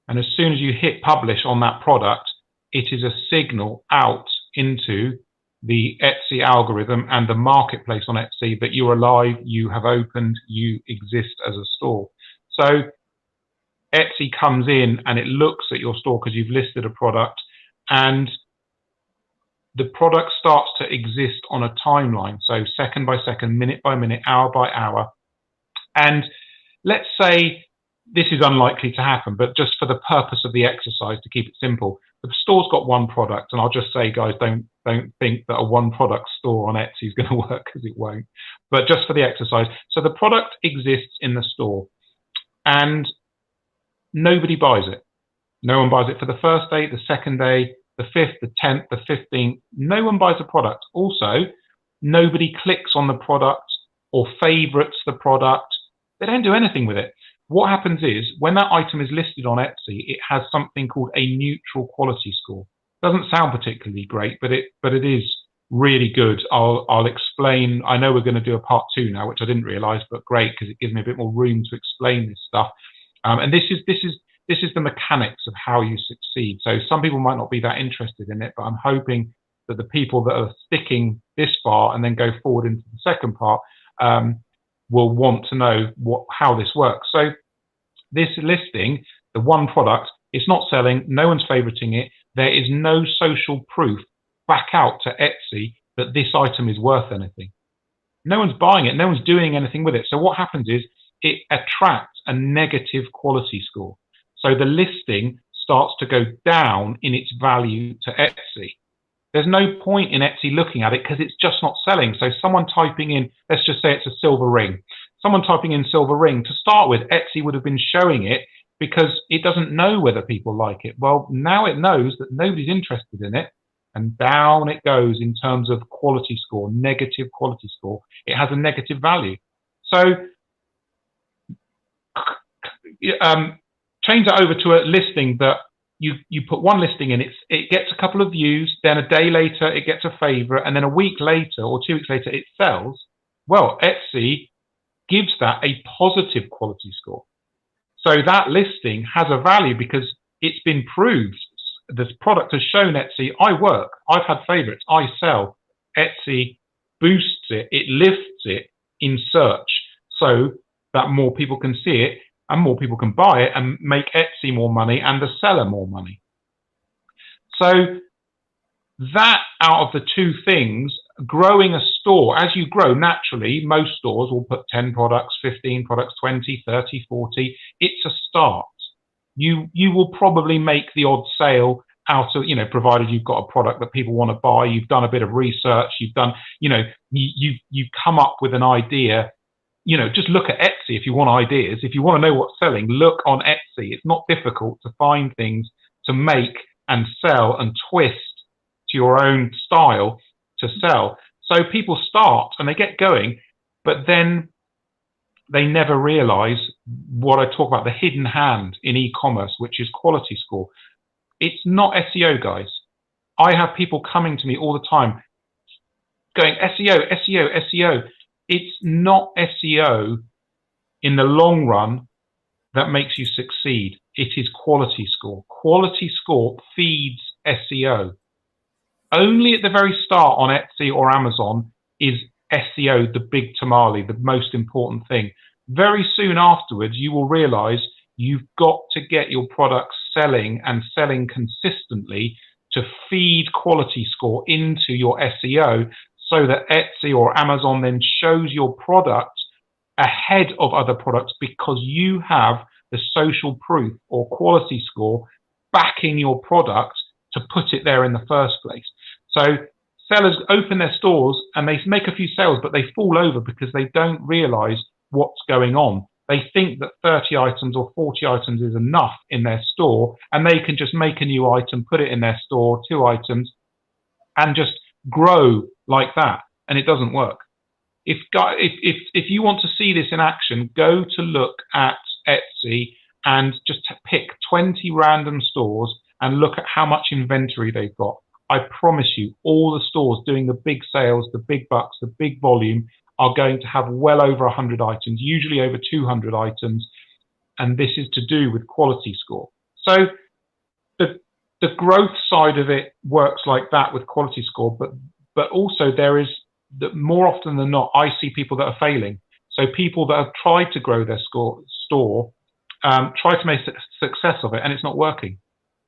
and as soon as you hit publish on that product, it is a signal out into the Etsy algorithm and the marketplace on Etsy that you are live, you have opened, you exist as a store. So Etsy comes in and it looks at your store because you've listed a product, and the product starts to exist on a timeline. So second by second, minute by minute, hour by hour. And let's say this is unlikely to happen, but just for the purpose of the exercise, to keep it simple, the store's got one product, and I'll just say, guys, don't think that a one product store on Etsy is going to work, because it won't. But just for the exercise, so the product exists in the store, and nobody buys it. No one buys it for the first day, the second day, the 5th, the 10th, the 15th. No one buys the product. Also, nobody clicks on the product or favorites the product. They don't do anything with it. What happens is, when that item is listed on Etsy, it has something called a neutral quality score. Doesn't sound particularly great, but it is really good. I'll explain. I know we're going to do a part 2 now, which I didn't realize, but great, because it gives me a bit more room to explain this stuff. And this is the mechanics of how you succeed. So some people might not be that interested in it, but I'm hoping that the people that are sticking this far and then go forward into the second part will want to know how this works. So this listing, the one product, it's not selling, no one's favoriting it. There is no social proof back out to Etsy that this item is worth anything. No one's buying it, no one's doing anything with it. So what happens is it attracts a negative quality score. So the listing starts to go down in its value to Etsy. There's no point in Etsy looking at it because it's just not selling. So someone typing in, let's just say it's a silver ring. Someone typing in silver ring, to start with, Etsy would have been showing it because it doesn't know whether people like it. Well, now it knows that nobody's interested in it, and down it goes in terms of quality score, negative quality score. It has a negative value. So change that over to a listing that you put one listing in, it gets a couple of views, then a day later it gets a favorite, and then a week later or 2 weeks later it sells. Well, Etsy gives that a positive quality score. So that listing has a value because it's been proved. This product has shown Etsy, I work, I've had favorites, I sell. Etsy boosts it, it lifts it in search so that more people can see it and more people can buy it and make Etsy more money and the seller more money. So that, out of the two things, growing a store, as you grow naturally, most stores will put 10 products, 15 products, 20, 30, 40. It's a start. You will probably make the odd sale out of, provided you've got a product that people want to buy, you've done a bit of research, you've done, you've come up with an idea. Just look at Etsy if you want ideas. If you want to know what's selling, look on Etsy. It's not difficult to find things to make and sell and twist to your own style to sell. So people start and they get going, but then they never realize what I talk about, the hidden hand in e-commerce, which is quality score. It's not SEO, guys. I have people coming to me all the time going, SEO, SEO, SEO. It's not SEO in the long run that makes you succeed. It is quality score. Quality score feeds SEO. Only at the very start on Etsy or Amazon is SEO the big tamale, the most important thing. Very soon afterwards, you will realize you've got to get your products selling and selling consistently to feed quality score into your SEO, so that Etsy or Amazon then shows your product ahead of other products because you have the social proof or quality score backing your product to put it there in the first place. So sellers open their stores and they make a few sales, but they fall over because they don't realize what's going on. They think that 30 items or 40 items is enough in their store, and they can just make a new item, put it in their store, 2 items, and just grow like that. And it doesn't work. If you want to see this in action, go to look at Etsy and just pick 20 random stores and look at how much inventory they've got. I promise you, all the stores doing the big sales, the big bucks, the big volume are going to have well over 100 items, usually over 200 items. And this is to do with quality score. So the growth side of it works like that with quality score, but also there is, that more often than not, I see people that are failing. So people that have tried to grow their store, try to make a success of it, and it's not working.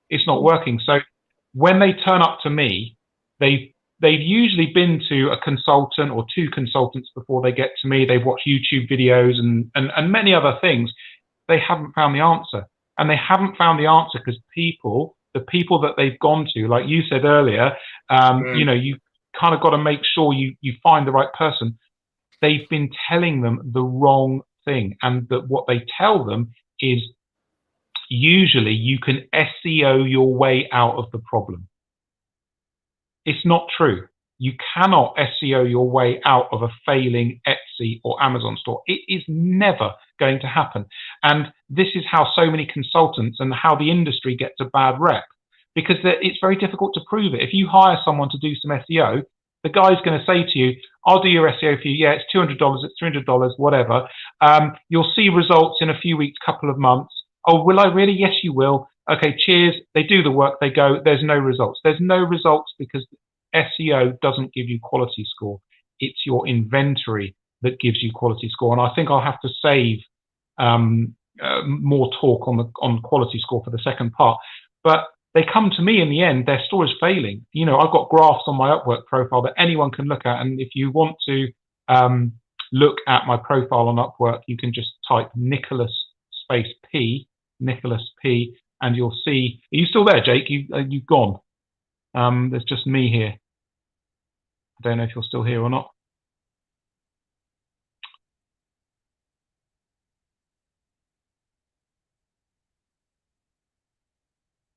It's not working. So when they turn up to me, they've usually been to a consultant or 2 consultants before they get to me. They've watched YouTube videos and many other things. They haven't found the answer. And they haven't found the answer because the people that they've gone to, like you said earlier, you kind of got to make sure you find the right person. They've been telling them the wrong thing. And that what they tell them is usually you can SEO your way out of the problem. It's not true. You cannot SEO your way out of a failing Etsy or Amazon store. It is never going to happen. And this is how so many consultants and how the industry gets a bad rep, because it's very difficult to prove it. If you hire someone to do some SEO, the guy's going to say to you, I'll do your SEO for you. Yeah, it's $200, it's $300, whatever. You'll see results in a few weeks, couple of months. Oh, will I really? Yes, you will. Okay, cheers. They do the work, they go, there's no results. There's no results because SEO doesn't give you quality score. It's your inventory that gives you quality score. And I think I'll have to save more talk on quality score for the second part. But they come to me in the end, their store is failing. I've got graphs on my Upwork profile that anyone can look at. And if you want to look at my profile on Upwork, you can just type Nicholas P, and you'll see. Are you still there, Jake? You've gone. There's just me here. I don't know if you're still here or not.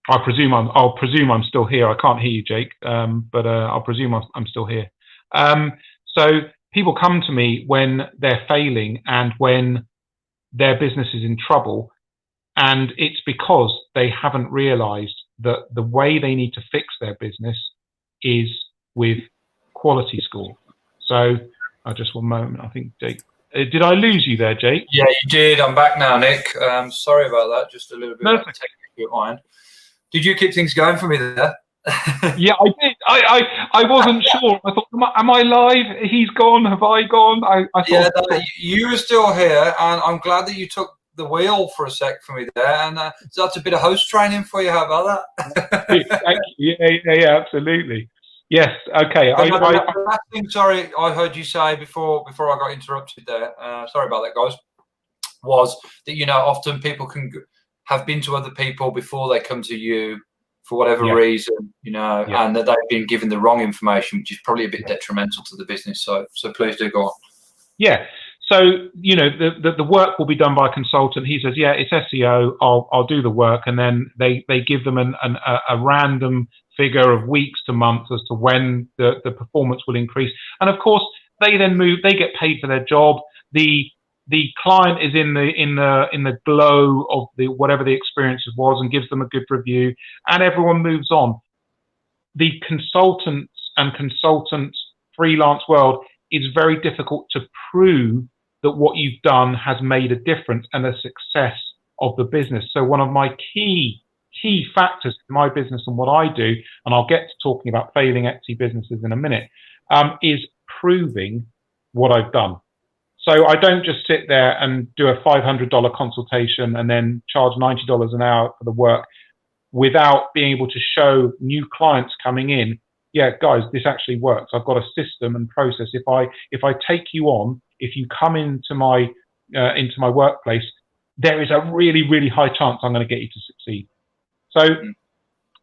I'll presume I'm still here. I can't hear you, Jake, but I'll presume I'm still here. So people come to me when they're failing and when their business is in trouble, and it's because they haven't realized that the way they need to fix their business is with quality score. So just one moment. I think Jake, did I lose you there, Jake? Yeah, you did. I'm back now, Nick. Sorry about that. Just a little bit of technical behind. Did you keep things going for me there? Yeah, I did. I wasn't sure. I thought, am I live? He's gone. Have I gone? I thought, yeah, you were still here, and I'm glad that you took the wheel for a sec for me there, and so that's a bit of host training for you. How about that? Yeah, absolutely. Yes. Okay. The last thing, sorry, I heard you say before I got interrupted there. Sorry about that, guys. Was that often people can have been to other people before they come to you for whatever reason, and that they've been given the wrong information, which is probably a bit detrimental to the business. So please do go on. Yeah. So, the work will be done by a consultant. He says, yeah, it's SEO. I'll do the work. And then they give them a random figure of weeks to months as to when the performance will increase. And of course, they then they get paid for their job. The client is in the glow of whatever the experience was and gives them a good review, and everyone moves on. The consultants and consultants freelance world is very difficult to prove that what you've done has made a difference and a success of the business. So one of my key factors in my business and what I do, and I'll get to talking about failing Etsy businesses in a minute, is proving what I've done. So I don't just sit there and do a $500 consultation and then charge $90 an hour for the work without being able to show new clients coming in, yeah, guys, this actually works. I've got a system and process. If I take you on, if you come into my workplace, there is a really, really high chance I'm going to get you to succeed. So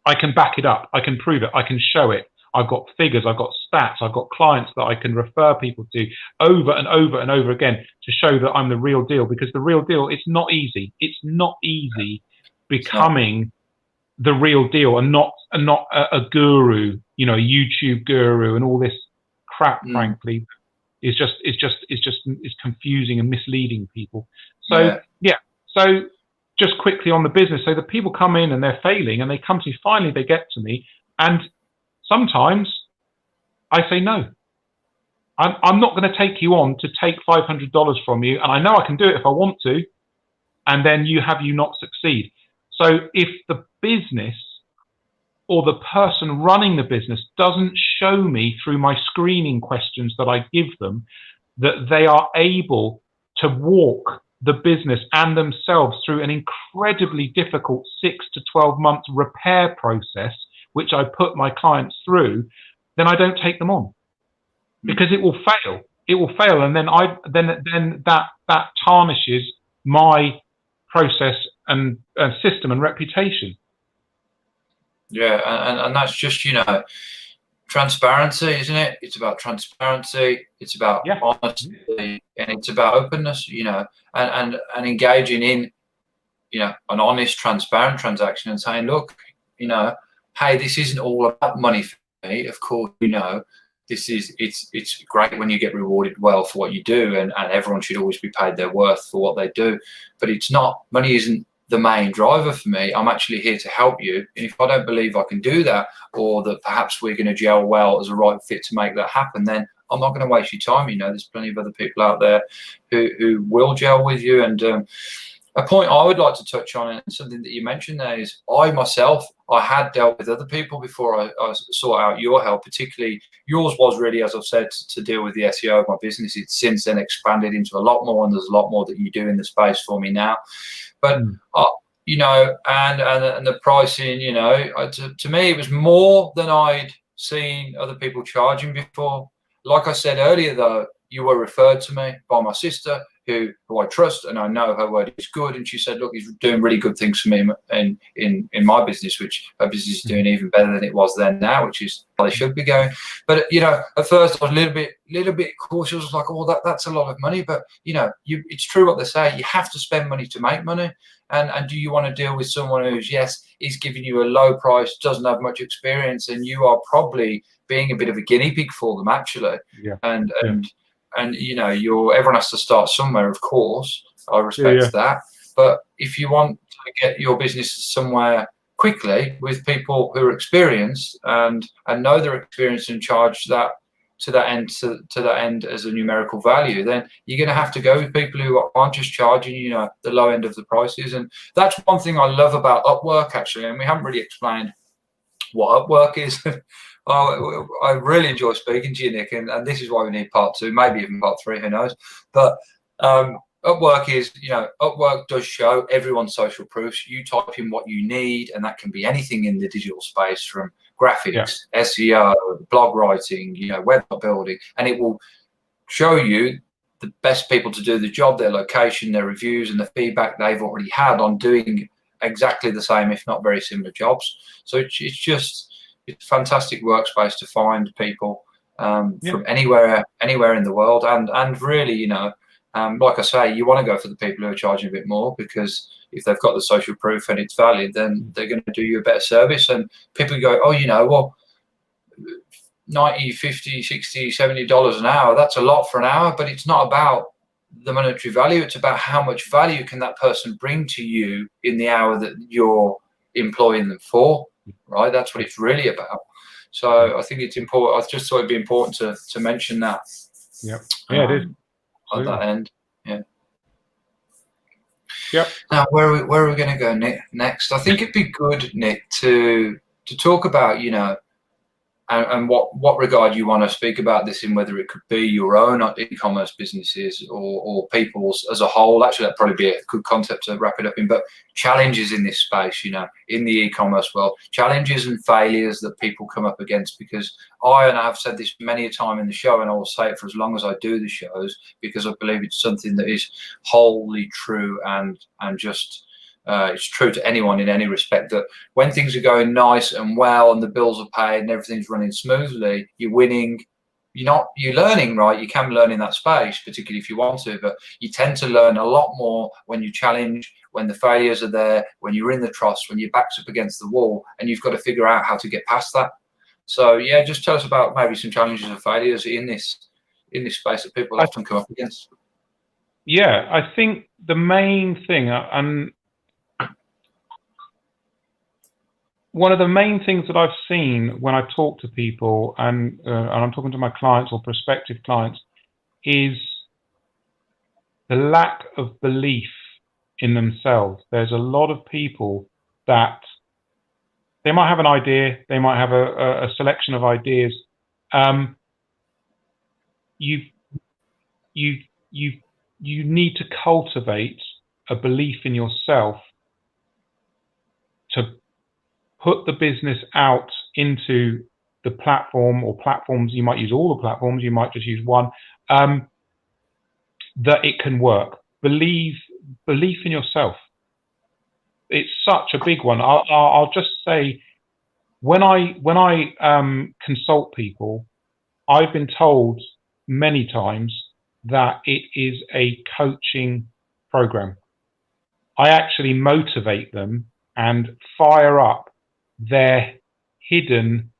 I can back it up. I can prove it. I can show it. I've got figures. I've got stats. I've got clients that I can refer people to over and over and over again to show that I'm the real deal. Because the real deal, it's not easy. It's not easy becoming the real deal and not a guru, a YouTube guru and all this crap. Frankly, is confusing and misleading people. So so just quickly on the business. So the people come in and they're failing, and they come to me. Finally, they get to me, and sometimes I say no. I'm not going to take you on to take $500 from you, and I know I can do it if I want to, and then you not succeed. So if the business or the person running the business doesn't show me through my screening questions that I give them that they are able to walk the business and themselves through an incredibly difficult 6 to 12 month repair process, which I put my clients through, then I don't take them on, because it will fail. It will fail, and then that tarnishes my process and system and reputation. Yeah, and that's just transparency, isn't it? It's about transparency. It's about honesty, and it's about openness. And engaging in an honest, transparent transaction and saying, look, hey, this isn't all about money for me. Of course, it's great when you get rewarded well for what you do, and everyone should always be paid their worth for what they do. But it's not, money isn't the main driver for me. I'm actually here to help you. And if I don't believe I can do that, or that perhaps we're going to gel well as a right fit to make that happen, then I'm not going to waste your time. There's plenty of other people out there who will gel with you. And a point I would like to touch on, and something that you mentioned there, is I myself, I had dealt with other people before I sought out your help. Particularly yours was really, as I've said, to deal with the SEO of my business. It's since then expanded into a lot more, and there's a lot more that you do in the space for me now. But and the pricing, to me, it was more than I'd seen other people charging before. Like I said earlier, though, you were referred to me by my sister, who I trust, and I know her word is good. And she said, look, he's doing really good things for me in my business, which her business is doing even better than it was then now, which is how they should be going. But, at first I was a little bit cautious. I was like, oh, that's a lot of money. But, it's true what they say. You have to spend money to make money. And do you want to deal with someone who's, is giving you a low price, doesn't have much experience, and you are probably being a bit of a guinea pig for them, actually. And everyone has to start somewhere, of course. I respect that. But if you want to get your business somewhere quickly with people who are experienced and know they're experienced and charge that to that end as a numerical value, then you're going to have to go with people who aren't just charging the low end of the prices. And that's one thing I love about Upwork, actually. And we haven't really explained what Upwork is. I really enjoy speaking to you, Nick, and this is why we need part 2, maybe even part 3, who knows. But Upwork is, Upwork does show everyone's social proofs. You type in what you need, and that can be anything in the digital space, from graphics, SEO, blog writing, website building, and it will show you the best people to do the job, their location, their reviews, and the feedback they've already had on doing exactly the same, if not very similar jobs. So it's a fantastic workspace to find people from anywhere in the world, and really, like I say, you want to go for the people who are charging a bit more, because if they've got the social proof and it's valid, then they're going to do you a better service. And people go, oh, well, $90, $50, $60, $70 an hour, that's a lot for an hour, but it's not about the monetary value. It's about how much value can that person bring to you in the hour that you're employing them for, right? That's what it's really about. So I think it's important. I just thought it'd be important to mention that. Yeah, it is. At that end, yeah. Yep. Now, where are we going to go next? I think it'd be good, Nick, to talk about, and what regard you want to speak about this in, whether it could be your own e-commerce businesses or people's as a whole. Actually, that'd probably be a good concept to wrap it up in. But challenges in this space, in the e-commerce world, challenges and failures that people come up against. Because I've said this many a time in the show, and I will say it for as long as I do the shows, because I believe it's something that is wholly true and just. It's true to anyone in any respect, that when things are going nice and well and the bills are paid and everything's running smoothly, you're winning. You're learning, right? You can learn in that space, particularly if you want to, but you tend to learn a lot more when you challenge, when the failures are there, when you're in the troughs, when your back's up against the wall, and you've got to figure out how to get past that. So yeah, just tell us about maybe some challenges and failures in this space that people often come up against. Yeah, I think the main thing, one of the main things that I've seen when I talk to people, and I'm talking to my clients or prospective clients, is the lack of belief in themselves. There's a lot of people that they might have an idea, they might have a selection of ideas. You need to cultivate a belief in yourself to put the business out into the platform or platforms. You might use all the platforms, you might just use one, that it can work. Belief in yourself. It's such a big one. I'll just say, when I consult people, I've been told many times that it is a coaching program. I actually motivate them and fire up their hidden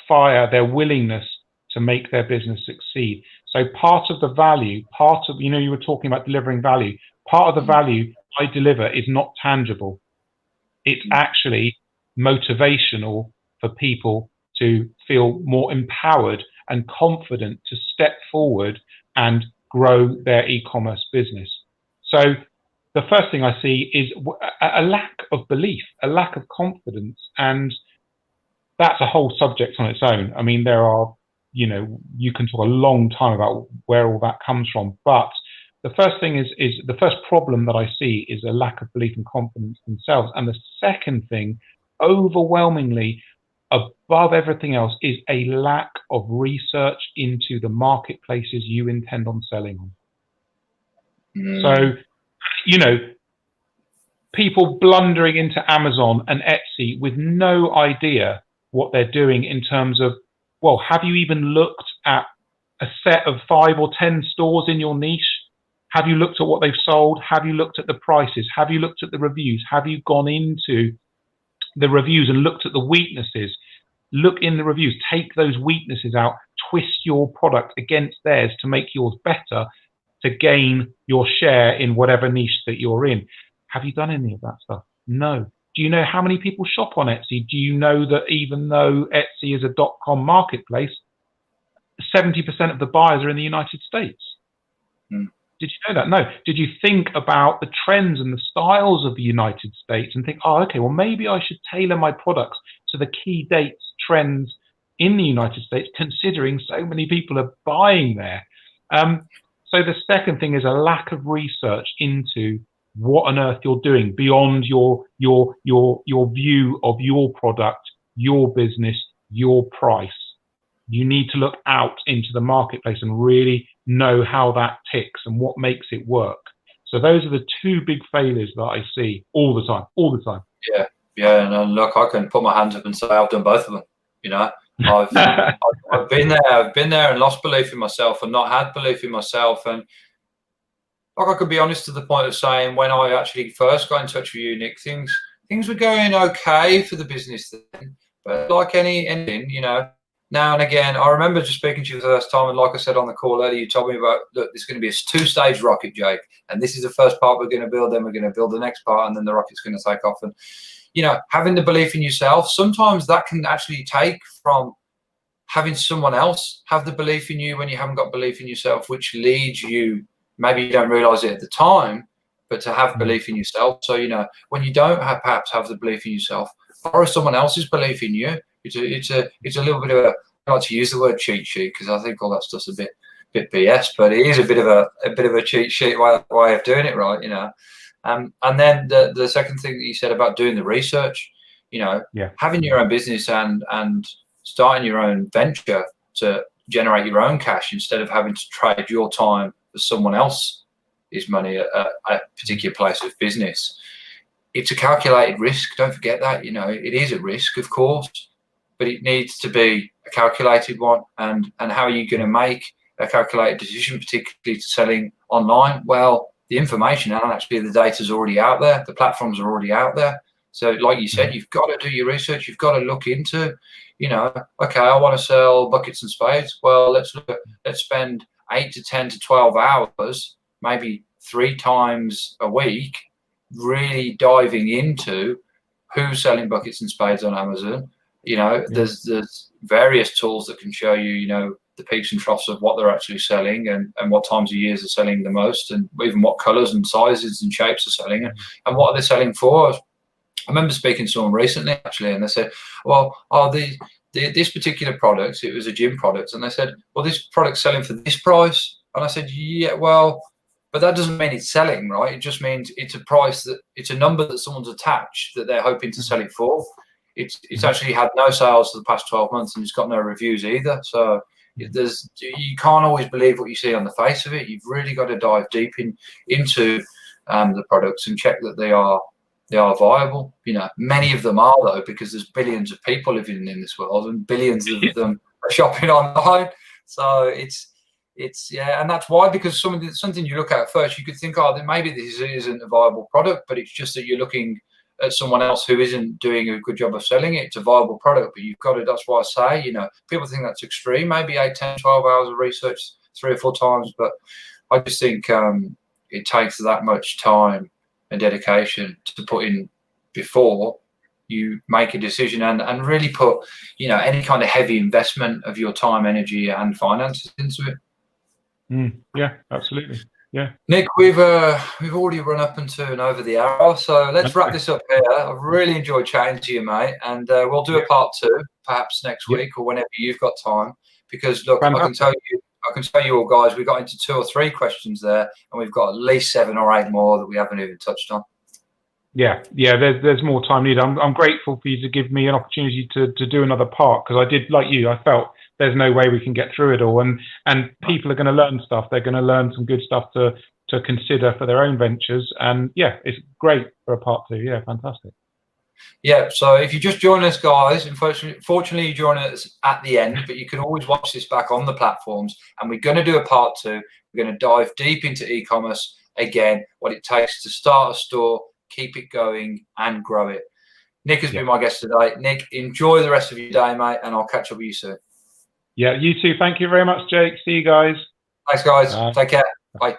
fire, their willingness to make their business succeed. So part of the value, you were talking about delivering value. Part of the value I deliver is not tangible. It's actually motivational for people to feel more empowered and confident to step forward and grow their e-commerce business. So the first thing I see is a lack of belief, a lack of confidence, and that's a whole subject on its own. I mean, there are, you can talk a long time about where all that comes from, but the first thing is the first problem that I see is a lack of belief and confidence themselves. And the second thing, overwhelmingly, above everything else, is a lack of research into the marketplaces you intend on selling on. So, people blundering into Amazon and Etsy with no idea what they're doing in terms of, well, have you even looked at a set of 5 or 10 stores in your niche? Have you looked at what they've sold? Have you looked at the prices? Have you looked at the reviews? Have you gone into the reviews and looked at the weaknesses? Look in the reviews, take those weaknesses out, twist your product against theirs to make yours better, to gain your share in whatever niche that you're in. Have you done any of that stuff? No. Do you know how many people shop on Etsy? Do you know that even though Etsy is a .com marketplace, 70% of the buyers are in the United States? Did you know that? No. Did you think about the trends and the styles of the United States and think, oh, okay, well, maybe I should tailor my products to the key dates, trends in the United States, considering so many people are buying there? So the second thing is a lack of research into what on earth you're doing beyond your view of your product, your business, your price. You need to look out into the marketplace and really know how that ticks and what makes it work. So those are the two big failures that I see all the time. Yeah, yeah, and look, I can put my hands up and say I've done both of them. You know, I've been there and lost belief in myself and not had belief in myself. And like, I could be honest to the point of saying, when I actually first got in touch with you, Nick, things were going okay for the business then. But like anything, you know, now and again, I remember just speaking to you the first time, and like I said on the call earlier, you told me about, look, there's going to be a 2-stage rocket, Jake, and this is the first part we're going to build, then we're going to build the next part, and then the rocket's going to take off. And, you know, having the belief in yourself, sometimes that can actually take from having someone else have the belief in you when you haven't got belief in yourself, which leads you, maybe you don't realize it at the time, but to have belief in yourself. So, you know, when you don't perhaps have the belief in yourself, borrow someone else's belief in you. It's a little bit of a, I like to use the word cheat sheet, because I think all that stuff's a bit BS, but it is a bit of a cheat sheet way of doing it, right? You know, and then the second thing that you said about doing the research, you know, having your own business and starting your own venture to generate your own cash instead of having to trade your time for someone else's money at a particular place of business. It's a calculated risk. Don't forget that. You know, it is a risk, of course, but it needs to be a calculated one. And how are you going to make a calculated decision, particularly to selling online? Well, the information and actually the data is already out there. The platforms are already out there. So like you said, you've got to do your research. You've got to look into, you know, okay, I want to sell buckets and spades. Well, let's spend 8 to 10 to 12 hours, maybe 3 times a week, really diving into who's selling buckets and spades on Amazon. You know, there's various tools that can show you, you know, the peaks and troughs of what they're actually selling and what times of years they're selling the most, and even what colors and sizes and shapes are selling, and what are they selling for. I remember speaking to someone recently actually, and they said, well, this particular product, it was a gym product, and they said, well, this product's selling for this price. And I said, yeah, well, but that doesn't mean it's selling, right? It just means it's a price, that it's a number that someone's attached that they're hoping to sell it for. It's actually had no sales for the past 12 months, and it's got no reviews either. So you can't always believe what you see on the face of it. You've really got to dive deep into the products and check that they are viable. You know, many of them are, though, because there's billions of people living in this world, and billions of them are shopping online. So it's yeah, and that's why, because something you look at first, you could think, oh, then maybe this isn't a viable product, but it's just that you're looking at someone else who isn't doing a good job of selling it. It's a viable product, but you've got to, that's why I say, you know, people think that's extreme, maybe 8, 10, 12 hours of research 3 or 4 times, but I just think it takes that much time and dedication to put in before you make a decision and really put, you know, any kind of heavy investment of your time, energy and finances into it. Yeah, absolutely. Yeah, Nick, we've already run up into and over the hour, so let's wrap this up here. I've really enjoyed chatting to you, mate, and we'll do a part 2 perhaps next week or whenever you've got time. Because look, I can tell you all, guys, we got into 2 or 3 questions there, and we've got at least 7 or 8 more that we haven't even touched on. Yeah, there's more time needed. I'm grateful for you to give me an opportunity to do another part, because I did, like you, I felt there's no way we can get through it all, and people are going to learn stuff. They're going to learn some good stuff to consider for their own ventures, and yeah, it's great for a part 2. Yeah, fantastic. Yeah, so if you just join us, guys, unfortunately you join us at the end, but you can always watch this back on the platforms, and we're going to do a part 2. We're going to dive deep into e-commerce again, what it takes to start a store, keep it going and grow it. Nick has been my guest today. Nick, enjoy the rest of your day, mate, and I'll catch up with you soon. Yeah, you too. Thank you very much, Jake. See you guys. Thanks, guys. Take care. Bye.